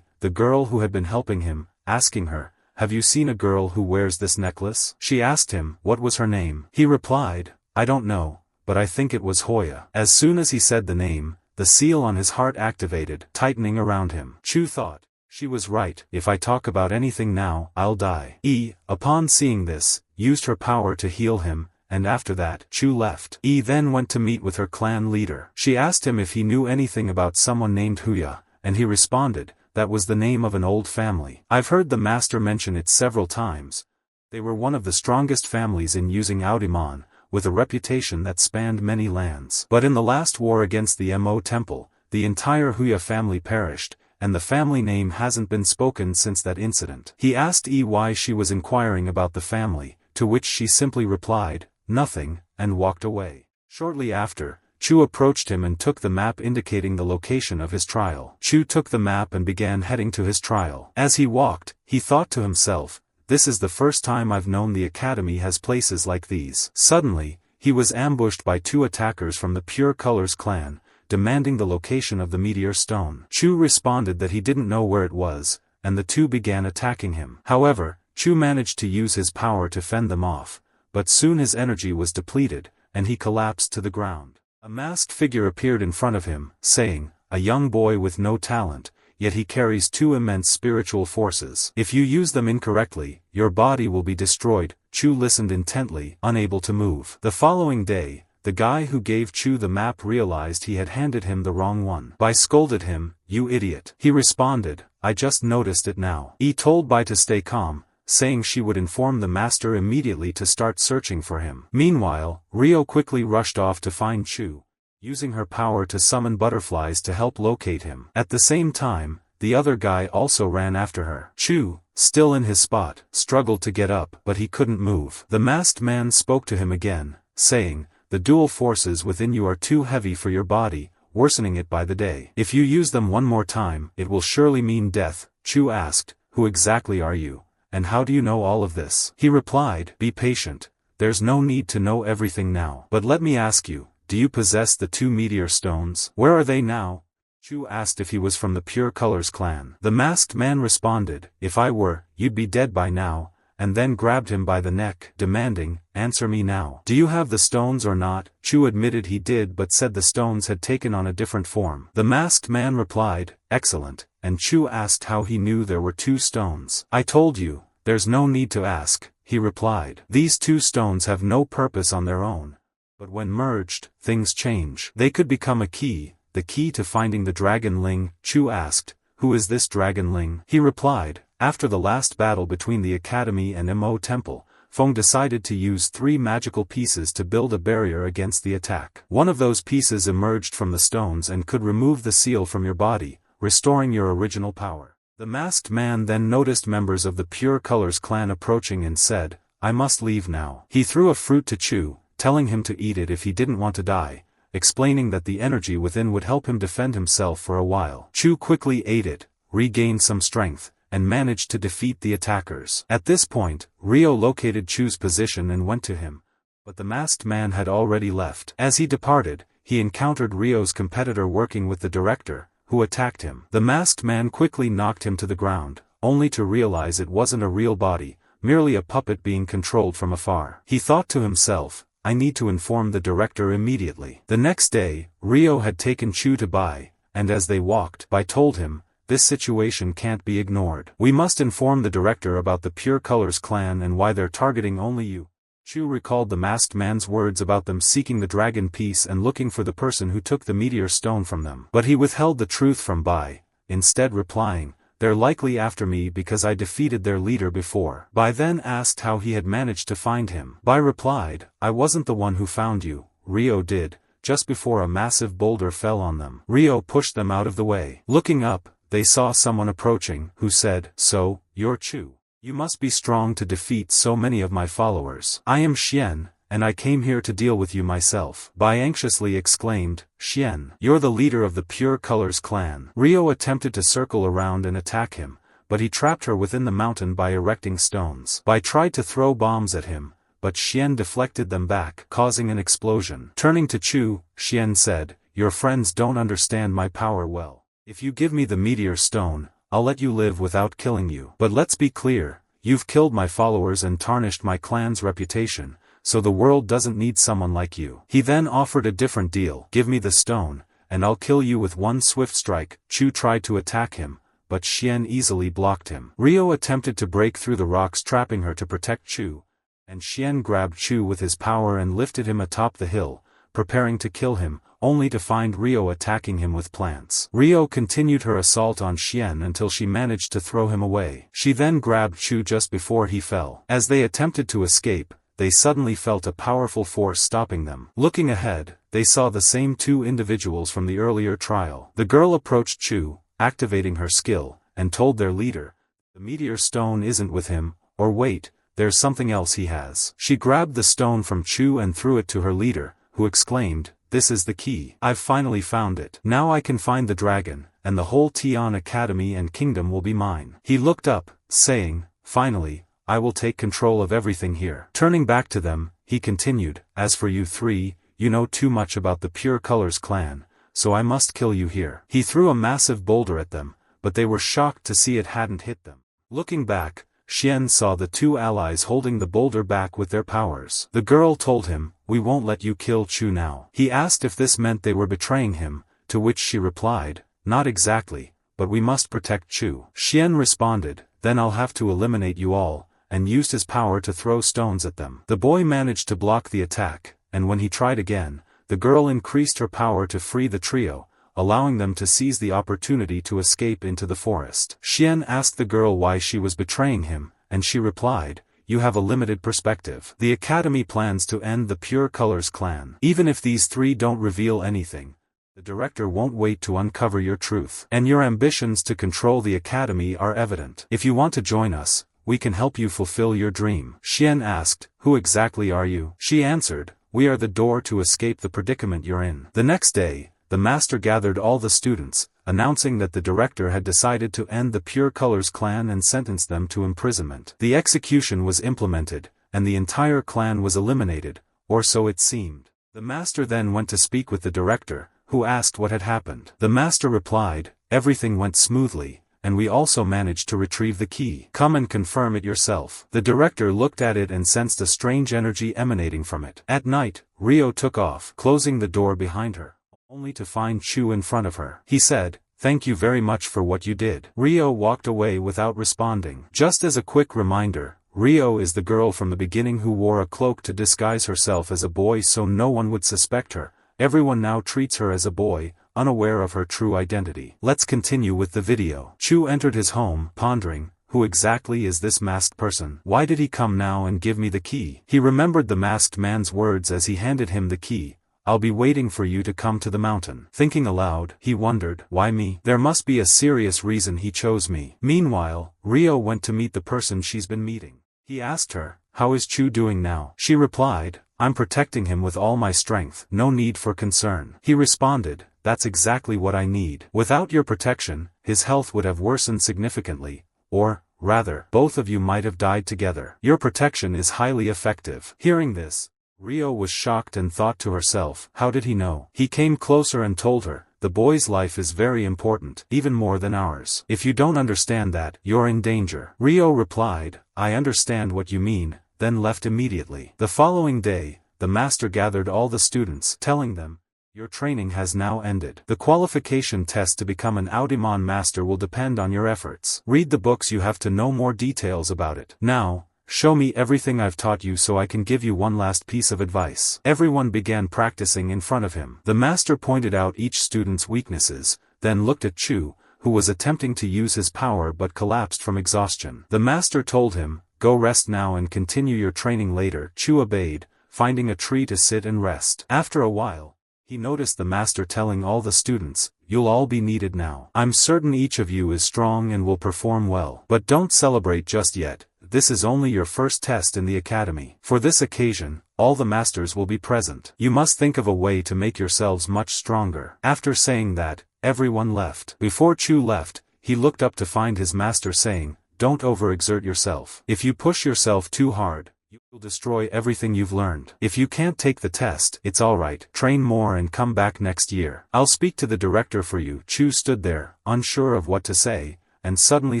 the girl who had been helping him, asking her, "Have you seen a girl who wears this necklace?" She asked him, what was her name. He replied, "I don't know, but I think it was Hoya." As soon as he said the name, the seal on his heart activated, tightening around him. Chu thought, she was right, if I talk about anything now, I'll die. Upon seeing this, used her power to heal him, and after that, Chu left. Then went to meet with her clan leader. She asked him if he knew anything about someone named Huya, and he responded, that was the name of an old family. I've heard the master mention it several times. They were one of the strongest families in using Audimon, with a reputation that spanned many lands. But in the last war against the Mo temple, the entire Huya family perished, and the family name hasn't been spoken since that incident. He asked why she was inquiring about the family, to which she simply replied, "Nothing," and walked away. Shortly after, Chu approached him and took the map indicating the location of his trial. Chu took the map and began heading to his trial. As he walked, he thought to himself, "This is the first time I've known the academy has places like these." Suddenly, he was ambushed by two attackers from the Pure Colors clan, demanding the location of the meteor stone. Chu responded that he didn't know where it was, and the two began attacking him. However, Chu managed to use his power to fend them off, but soon his energy was depleted, and he collapsed to the ground. A masked figure appeared in front of him, saying, "A young boy with no talent, yet he carries two immense spiritual forces. If you use them incorrectly, your body will be destroyed." Chu listened intently, unable to move. The following day, the guy who gave Chu the map realized he had handed him the wrong one. Bai scolded him, "You idiot." He responded, "I just noticed it now." He told Bai to stay calm, saying she would inform the master immediately to start searching for him. Meanwhile, Rio quickly rushed off to find Chu, using her power to summon butterflies to help locate him. At the same time, the other guy also ran after her. Chu, still in his spot, struggled to get up, but he couldn't move. The masked man spoke to him again, saying, "The dual forces within you are too heavy for your body, worsening it by the day. If you use them one more time, it will surely mean death." Chu asked, "Who exactly are you? And how do you know all of this?" He replied, "Be patient, there's no need to know everything now. But let me ask you, do you possess the two meteor stones? Where are they now?" Chu asked if he was from the Pure Colors clan. The masked man responded, "If I were, you'd be dead by now," and then grabbed him by the neck, demanding, "Answer me now. Do you have the stones or not?" Chu admitted he did but said the stones had taken on a different form. The masked man replied, "Excellent," and Chu asked how he knew there were 2 stones. "I told you, there's no need to ask," he replied. "These 2 stones have no purpose on their own. But when merged, things change. They could become a key, the key to finding the dragon Ling." Chu asked, "Who is this dragon Ling?" He replied, "After the last battle between the Academy and Mo Temple, Feng decided to use 3 magical pieces to build a barrier against the attack. One of those pieces emerged from the stones and could remove the seal from your body, restoring your original power." The masked man then noticed members of the Pure Colors clan approaching and said, "I must leave now." He threw a fruit to Chu, telling him to eat it if he didn't want to die, explaining that the energy within would help him defend himself for a while. Chu quickly ate it, regained some strength, and managed to defeat the attackers. At this point, Ryo located Chu's position and went to him. But the masked man had already left. As he departed, he encountered Ryo's competitor working with the director, who attacked him. The masked man quickly knocked him to the ground, only to realize it wasn't a real body, merely a puppet being controlled from afar. He thought to himself, "I need to inform the director immediately." The next day, Ryo had taken Chu to Bai, and as they walked, Bai told him, "This situation can't be ignored. We must inform the director about the Pure Colors clan and why they're targeting only you." Chu recalled the masked man's words about them seeking the dragon piece and looking for the person who took the meteor stone from them. But he withheld the truth from Bai, instead replying, "They're likely after me because I defeated their leader before." Bai then asked how he had managed to find him. Bai replied, "I wasn't the one who found you, Ryo did, just before a massive boulder fell on them. Ryo pushed them out of the way." Looking up, they saw someone approaching, who said, "So, you're Chu. You must be strong to defeat so many of my followers." "I am Xian, and I came here to deal with you myself." Bai anxiously exclaimed, "Xian, you're the leader of the Pure Colors clan." Ryo attempted to circle around and attack him, but he trapped her within the mountain by erecting stones. Bai tried to throw bombs at him, but Xian deflected them back, causing an explosion. Turning to Chu, Xian said, "Your friends don't understand my power well. If you give me the meteor stone, I'll let you live without killing you. But let's be clear, you've killed my followers and tarnished my clan's reputation, so the world doesn't need someone like you." He then offered a different deal. "Give me the stone, and I'll kill you with one swift strike." Chu tried to attack him, but Xian easily blocked him. Ryo attempted to break through the rocks trapping her to protect Chu, and Xian grabbed Chu with his power and lifted him atop the hill, preparing to kill him, only to find Ryo attacking him with plants. Ryo continued her assault on Xian until she managed to throw him away. She then grabbed Chu just before he fell. As they attempted to escape, they suddenly felt a powerful force stopping them. Looking ahead, they saw the same 2 individuals from the earlier trial. The girl approached Chu, activating her skill, and told their leader, "The meteor stone isn't with him, or wait, there's something else he has." She grabbed the stone from Chu and threw it to her leader, who exclaimed, "This is the key. I've finally found it. Now I can find the dragon, and the whole Tion Academy and kingdom will be mine." He looked up, saying, "Finally, I will take control of everything here." Turning back to them, he continued, "As for you 3, you know too much about the Pure Colors clan, so I must kill you here." He threw a massive boulder at them, but they were shocked to see it hadn't hit them. Looking back, Xian saw the 2 allies holding the boulder back with their powers. The girl told him, "We won't let you kill Chu now." He asked if this meant they were betraying him, to which she replied, "Not exactly, but we must protect Chu." Xian responded, "Then I'll have to eliminate you all," and used his power to throw stones at them. The boy managed to block the attack, and when he tried again, the girl increased her power to free the trio, allowing them to seize the opportunity to escape into the forest. Xian asked the girl why she was betraying him, and she replied, "You have a limited perspective. The Academy plans to end the Pure Colors clan. Even if these 3 don't reveal anything, the director won't wait to uncover your truth. And your ambitions to control the Academy are evident. If you want to join us, we can help you fulfill your dream." Xian asked, "Who exactly are you?" She answered, "We are the door to escape the predicament you're in." The next day, the master gathered all the students, announcing that the director had decided to end the Pure Colors clan and sentenced them to imprisonment. The execution was implemented, and the entire clan was eliminated, or so it seemed. The master then went to speak with the director, who asked what had happened. The master replied, "Everything went smoothly, and we also managed to retrieve the key. Come and confirm it yourself." The director looked at it and sensed a strange energy emanating from it. At night, Rio took off, closing the door behind her, only to find Chu in front of her. He said, "Thank you very much for what you did." Rio walked away without responding. Just as a quick reminder, Rio is the girl from the beginning who wore a cloak to disguise herself as a boy so no one would suspect her. Everyone now treats her as a boy, unaware of her true identity. Let's continue with the video. Chu entered his home, pondering, who exactly is this masked person? Why did he come now and give me the key? He remembered the masked man's words as he handed him the key. "I'll be waiting for you to come to the mountain." Thinking aloud, he wondered, why me? There must be a serious reason he chose me. Meanwhile, Rio went to meet the person she's been meeting. He asked her, "How is Chu doing now?" She replied, "I'm protecting him with all my strength. No need for concern." He responded, "That's exactly what I need. Without your protection, his health would have worsened significantly, or, rather, both of you might have died together. Your protection is highly effective." Hearing this, Rio was shocked and thought to herself, how did he know? He came closer and told her, "The boy's life is very important, even more than ours. If you don't understand that, you're in danger." Rio replied, "I understand what you mean," then left immediately. The following day, the master gathered all the students, telling them, "Your training has now ended. The qualification test to become an Audimon master will depend on your efforts. Read the books you have to know more details about it. Now, show me everything I've taught you so I can give you one last piece of advice." Everyone began practicing in front of him. The master pointed out each student's weaknesses, then looked at Chu, who was attempting to use his power but collapsed from exhaustion. The master told him, "Go rest now and continue your training later." Chu obeyed, finding a tree to sit and rest. After a while, he noticed the master telling all the students, "You'll all be needed now. I'm certain each of you is strong and will perform well. But don't celebrate just yet. This is only your first test in the academy. For this occasion, all the masters will be present. You must think of a way to make yourselves much stronger." After saying that, everyone left. Before Chu left, he looked up to find his master saying, "Don't overexert yourself. If you push yourself too hard, you will destroy everything you've learned. If you can't take the test, it's alright. Train more and come back next year. I'll speak to the director for you." Chu stood there, unsure of what to say, and suddenly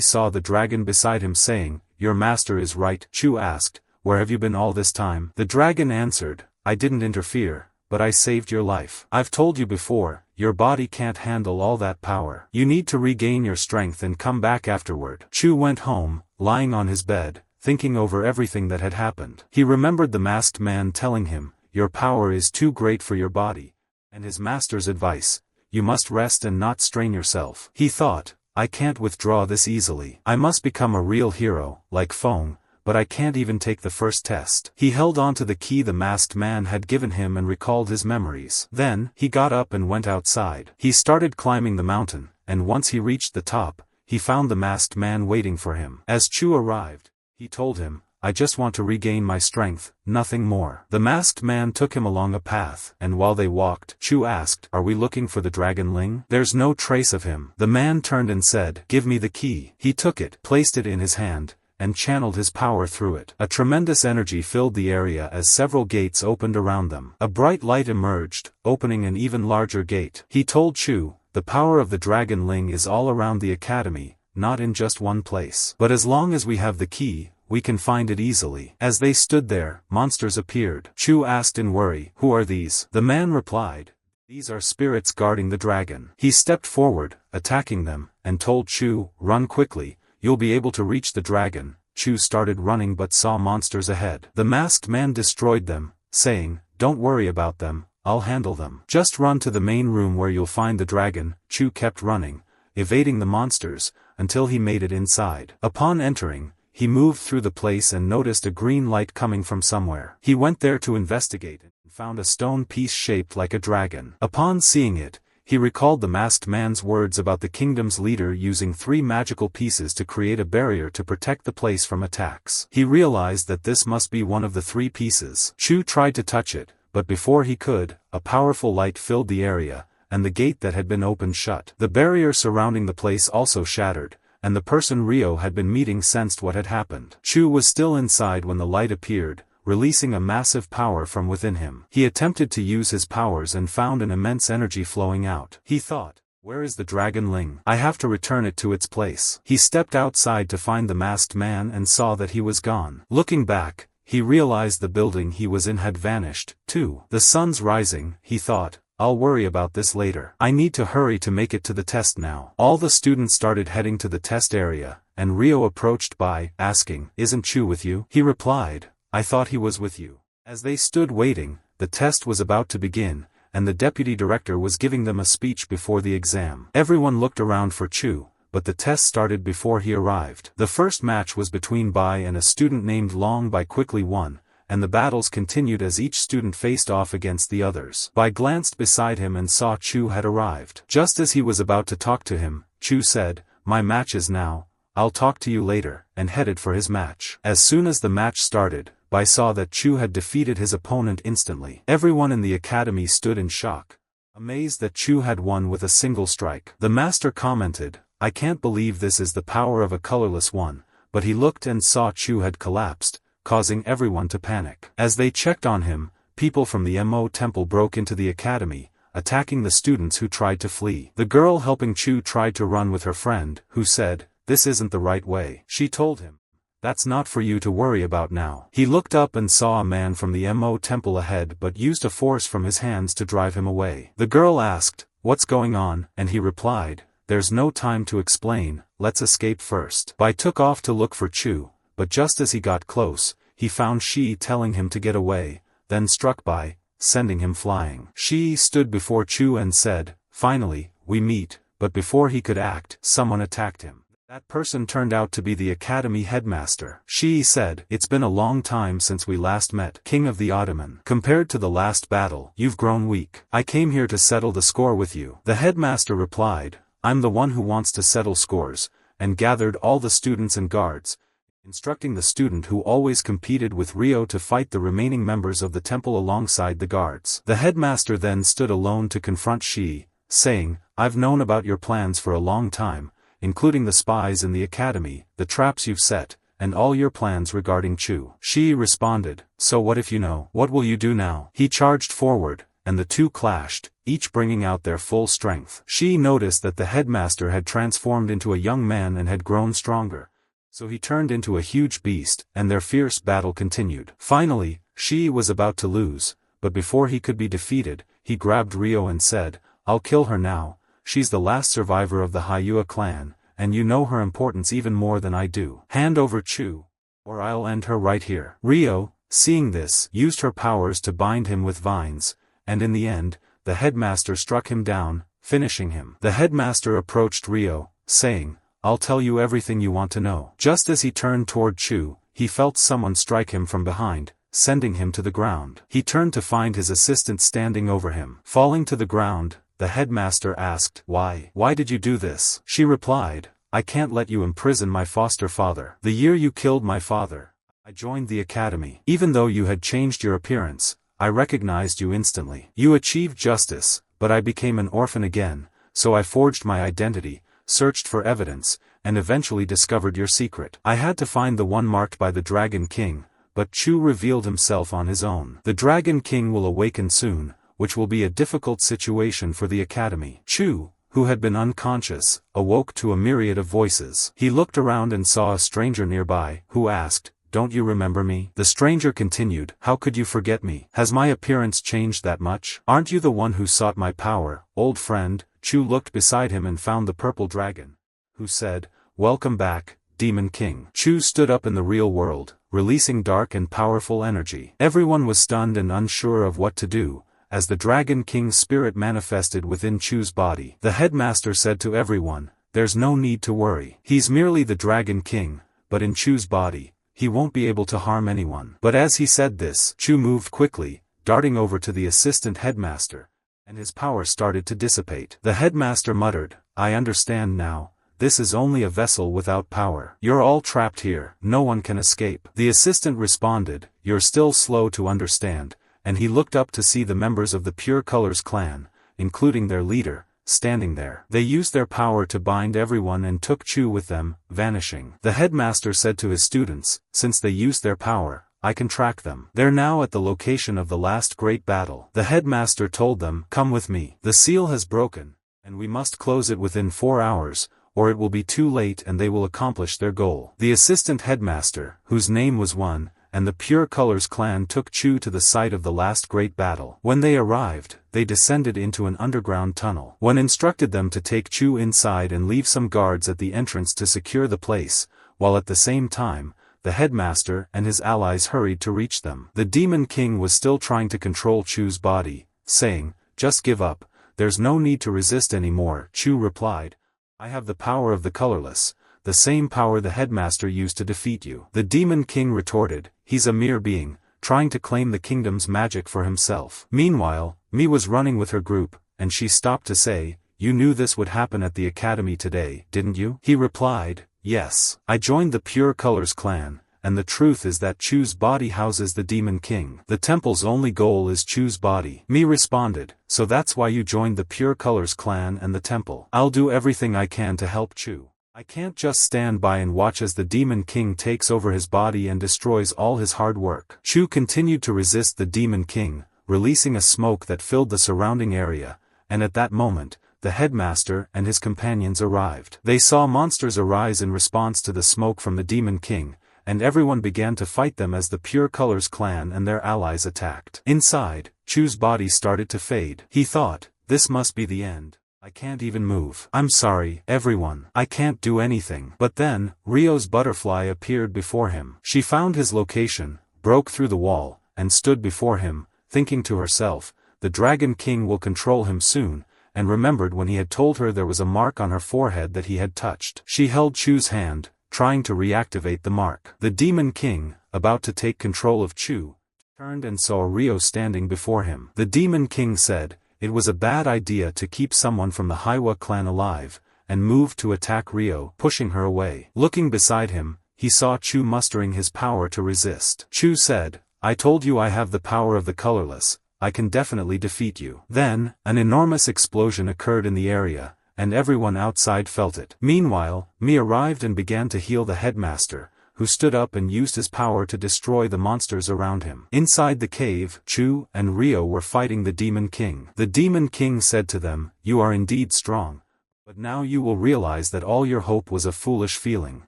saw the dragon beside him saying, "Your master is right." Chu asked, "Where have you been all this time?" The dragon answered, "I didn't interfere, but I saved your life. I've told you before, your body can't handle all that power. You need to regain your strength and come back afterward." Chu went home, lying on his bed, thinking over everything that had happened. He remembered the masked man telling him, "Your power is too great for your body," and his master's advice, "You must rest and not strain yourself." He thought, "I can't withdraw this easily. I must become a real hero, like Feng, but I can't even take the first test." He held on to the key the masked man had given him and recalled his memories. Then, he got up and went outside. He started climbing the mountain, and once he reached the top, he found the masked man waiting for him. As Chu arrived, he told him, "I just want to regain my strength, nothing more." The masked man took him along a path, and while they walked, Chu asked, "Are we looking for the dragon Ling?" "There's no trace of him." The man turned and said, "Give me the key." He took it, placed it in his hand, and channeled his power through it. A tremendous energy filled the area as several gates opened around them. A bright light emerged, opening an even larger gate. He told Chu, "The power of the dragon Ling is all around the academy, not in just one place. But as long as we have the key, we can find it easily." As they stood there, monsters appeared. Chu asked in worry, "Who are these?" The man replied, "These are spirits guarding the dragon." He stepped forward, attacking them, and told Chu, "Run quickly, you'll be able to reach the dragon." Chu started running but saw monsters ahead. The masked man destroyed them, saying, "Don't worry about them, I'll handle them. Just run to the main room where you'll find the dragon." Chu kept running, evading the monsters, until he made it inside. Upon entering, he moved through the place and noticed a green light coming from somewhere. He went there to investigate and found a stone piece shaped like a dragon. Upon seeing it, he recalled the masked man's words about the kingdom's leader using 3 magical pieces to create a barrier to protect the place from attacks. He realized that this must be one of the 3 pieces. Chu tried to touch it, but before he could, a powerful light filled the area, and the gate that had been opened shut. The barrier surrounding the place also shattered, and the person Rio had been meeting sensed what had happened. Chu was still inside when the light appeared, releasing a massive power from within him. He attempted to use his powers and found an immense energy flowing out. He thought, "Where is the dragon Ling? I have to return it to its place." He stepped outside to find the masked man and saw that he was gone. Looking back, he realized the building he was in had vanished, too. The sun's rising, he thought. I'll worry about this later. I need to hurry to make it to the test now. All the students started heading to the test area, and Rio approached by, asking, "Isn't Chu with you?" He replied, "I thought he was with you." As they stood waiting, the test was about to begin, and the deputy director was giving them a speech before the exam. Everyone looked around for Chu, but the test started before he arrived. The first match was between Bai and a student named Long. Bai quickly won, and the battles continued as each student faced off against the others. Bai glanced beside him and saw Chu had arrived. Just as he was about to talk to him, Chu said, "My match is now, I'll talk to you later," and headed for his match. As soon as the match started, Bai saw that Chu had defeated his opponent instantly. Everyone in the academy stood in shock, amazed that Chu had won with a single strike. The master commented, "I can't believe this is the power of a colorless one," but he looked and saw Chu had collapsed, causing everyone to panic. As they checked on him, people from the Mo temple broke into the academy, attacking the students who tried to flee. The girl helping Chu tried to run with her friend, who said, "This isn't the right way." She told him, "That's not for you to worry about now." He looked up and saw a man from the Mo temple ahead but used a force from his hands to drive him away. The girl asked, "What's going on?" and he replied, "There's no time to explain, let's escape first." Bai took off to look for Chu, but just as he got close, he found Shi telling him to get away, then struck Bai, sending him flying. Shi stood before Chu and said, "Finally, we meet," but before he could act, someone attacked him. That person turned out to be the academy headmaster. Shi said, "It's been a long time since we last met, King of the Ottoman. Compared to the last battle, you've grown weak. I came here to settle the score with you." The headmaster replied, "I'm the one who wants to settle scores," and gathered all the students and guards, instructing the student who always competed with Rio to fight the remaining members of the temple alongside the guards. The headmaster then stood alone to confront Shi, saying, "I've known about your plans for a long time, including the spies in the academy, the traps you've set, and all your plans regarding Chu." Shi responded, "So what if you know? What will you do now?" He charged forward, and the two clashed, each bringing out their full strength. Shi noticed that the headmaster had transformed into a young man and had grown stronger, so he turned into a huge beast, and their fierce battle continued. Finally, Shi was about to lose, but before he could be defeated, he grabbed Rio and said, "I'll kill her now. She's the last survivor of the Hyua clan, and you know her importance even more than I do. Hand over Chu, or I'll end her right here." Rio, seeing this, used her powers to bind him with vines, and in the end, the headmaster struck him down, finishing him. The headmaster approached Rio, saying, "I'll tell you everything you want to know." Just as he turned toward Chu, he felt someone strike him from behind, sending him to the ground. He turned to find his assistant standing over him. Falling to the ground, the headmaster asked, "Why? Why did you do this?" She replied, "I can't let you imprison my foster father. The year you killed my father, I joined the academy. Even though you had changed your appearance, I recognized you instantly. You achieved justice, but I became an orphan again, so I forged my identity, searched for evidence, and eventually discovered your secret. I had to find the one marked by the Dragon King, but Chu revealed himself on his own. The Dragon King will awaken soon, which will be a difficult situation for the academy." Chu, who had been unconscious, awoke to a myriad of voices. He looked around and saw a stranger nearby, who asked, "Don't you remember me?" The stranger continued, "How could you forget me? Has my appearance changed that much? Aren't you the one who sought my power, old friend?" Chu looked beside him and found the purple dragon, who said, "Welcome back, Demon King." Chu stood up in the real world, releasing dark and powerful energy. Everyone was stunned and unsure of what to do, as the Dragon King's spirit manifested within Chu's body. The headmaster said to everyone, "There's no need to worry. He's merely the Dragon King, but in Chu's body, he won't be able to harm anyone." But as he said this, Chu moved quickly, darting over to the assistant headmaster, and his power started to dissipate. The headmaster muttered, "I understand now. This is only a vessel without power. You're all trapped here. No one can escape." The assistant responded, "You're still slow to understand," and he looked up to see the members of the Pure Colors clan, including their leader, standing there. They used their power to bind everyone and took Chu with them, vanishing. The headmaster said to his students, "Since they used their power, I can track them. They're now at the location of the last great battle. The headmaster told them, come with me. The seal has broken, and we must close it within 4 hours, or it will be too late and they will accomplish their goal. The assistant headmaster, whose name was One, and the Pure Colors clan took Chu to the site of the last great battle. When they arrived, they descended into an underground tunnel. One instructed them to take Chu inside and leave some guards at the entrance to secure the place, while at the same time, the headmaster and his allies hurried to reach them. The Demon King was still trying to control Chu's body, saying, just give up, there's no need to resist anymore. Chu replied, I have the power of the colorless, the same power the headmaster used to defeat you. The Demon King retorted, he's a mere being, trying to claim the kingdom's magic for himself. Meanwhile, Mi was running with her group, and she stopped to say, you knew this would happen at the academy today, didn't you? He replied, yes. I joined the Pure Colors clan, and the truth is that Chu's body houses the Demon King. The temple's only goal is Chu's body. Mi responded, so that's why you joined the Pure Colors clan and the temple. I'll do everything I can to help Chu. I can't just stand by and watch as the Demon King takes over his body and destroys all his hard work. Chu continued to resist the Demon King, releasing a smoke that filled the surrounding area, and at that moment, the headmaster and his companions arrived. They saw monsters arise in response to the smoke from the Demon King, and everyone began to fight them as the Pure Colors clan and their allies attacked. Inside, Chu's body started to fade. He thought, this must be the end. I can't even move. I'm sorry, everyone. I can't do anything. But then, Rio's butterfly appeared before him. She found his location, broke through the wall, and stood before him, thinking to herself, the Dragon King will control him soon, and remembered when he had told her there was a mark on her forehead that he had touched. She held Chu's hand, trying to reactivate the mark. The Demon King, about to take control of Chu, turned and saw Rio standing before him. The Demon King said, it was a bad idea to keep someone from the Manhwa clan alive, and moved to attack Rio, pushing her away. Looking beside him, he saw Chu mustering his power to resist. Chu said, I told you I have the power of the colorless, I can definitely defeat you. Then, an enormous explosion occurred in the area, and everyone outside felt it. Meanwhile, Mi arrived and began to heal the headmaster, who stood up and used his power to destroy the monsters around him. Inside the cave, Chu and Rio were fighting the Demon King. The Demon King said to them, you are indeed strong. But now you will realize that all your hope was a foolish feeling.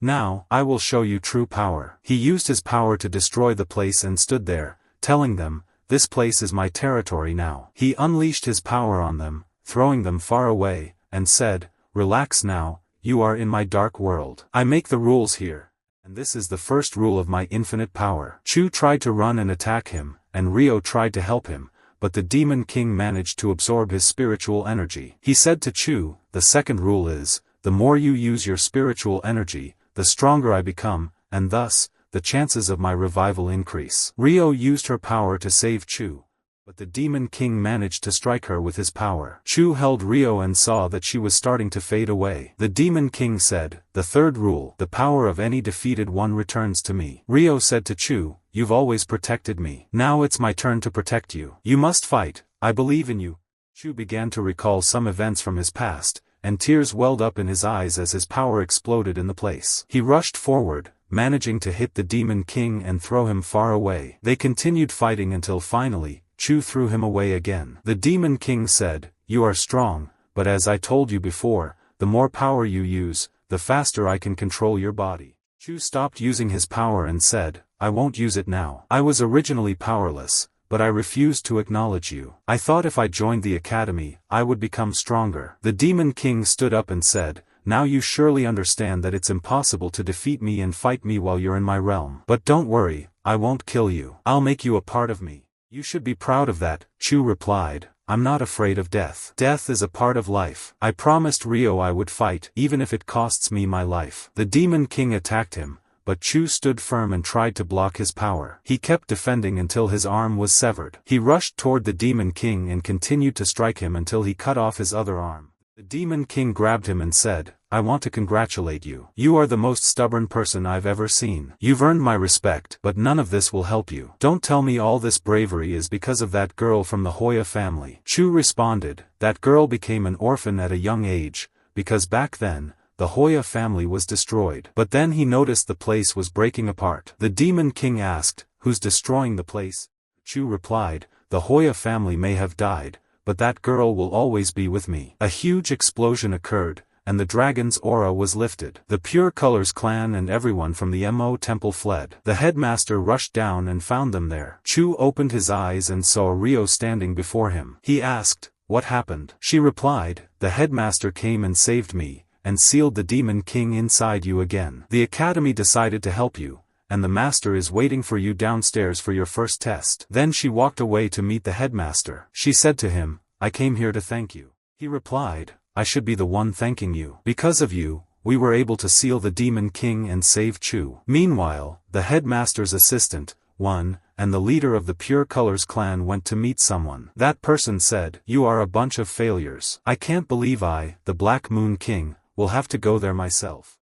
Now, I will show you true power. He used his power to destroy the place and stood there, telling them, this place is my territory now. He unleashed his power on them, throwing them far away, and said, relax now, you are in my dark world. I make the rules here. And this is the first rule of my infinite power. Chu tried to run and attack him, and Rio tried to help him, but the Demon King managed to absorb his spiritual energy. He said to Chu, the second rule is, the more you use your spiritual energy, the stronger I become, and thus, the chances of my revival increase. Rio used her power to save Chu, but the Demon King managed to strike her with his power. Chu held Rio and saw that she was starting to fade away. The Demon King said, the third rule, the power of any defeated one returns to me. Rio said to Chu, you've always protected me. Now it's my turn to protect you. You must fight, I believe in you. Chu began to recall some events from his past, and tears welled up in his eyes as his power exploded in the place. He rushed forward, managing to hit the Demon King and throw him far away. They continued fighting until finally, Chu threw him away again. The Demon King said, you are strong, but as I told you before, the more power you use, the faster I can control your body. Chu stopped using his power and said, I won't use it now. I was originally powerless, but I refused to acknowledge you. I thought if I joined the academy, I would become stronger. The Demon King stood up and said, now you surely understand that it's impossible to defeat me and fight me while you're in my realm. But don't worry, I won't kill you. I'll make you a part of me. You should be proud of that, Chu replied, I'm not afraid of death. Death is a part of life. I promised Rio I would fight, even if it costs me my life. The Demon King attacked him, but Chu stood firm and tried to block his power. He kept defending until his arm was severed. He rushed toward the Demon King and continued to strike him until he cut off his other arm. The Demon King grabbed him and said, I want to congratulate you. You are the most stubborn person I've ever seen. You've earned my respect, but none of this will help you. Don't tell me all this bravery is because of that girl from the Hoya family. Chu responded, that girl became an orphan at a young age, because back then, the Hoya family was destroyed. But then he noticed the place was breaking apart. The Demon King asked, Who's destroying the place? Chu replied, the Hoya family may have died, but that girl will always be with me. A huge explosion occurred, and the dragon's aura was lifted. The Pure Colors clan and everyone from the Mo temple fled. The headmaster rushed down and found them there. Chu opened his eyes and saw Rio standing before him. He asked, what happened? She replied, the headmaster came and saved me, and sealed the demon king inside you again. The academy decided to help you, and the master is waiting for you downstairs for your first test. Then she walked away to meet the headmaster. She said to him, I came here to thank you. He replied, I should be the one thanking you. Because of you, we were able to seal the demon king and save Chu. Meanwhile, the headmaster's assistant, One, and the leader of the Pure Colors clan went to meet someone. That person said, you are a bunch of failures. I can't believe I, the Black Moon King, will have to go there myself.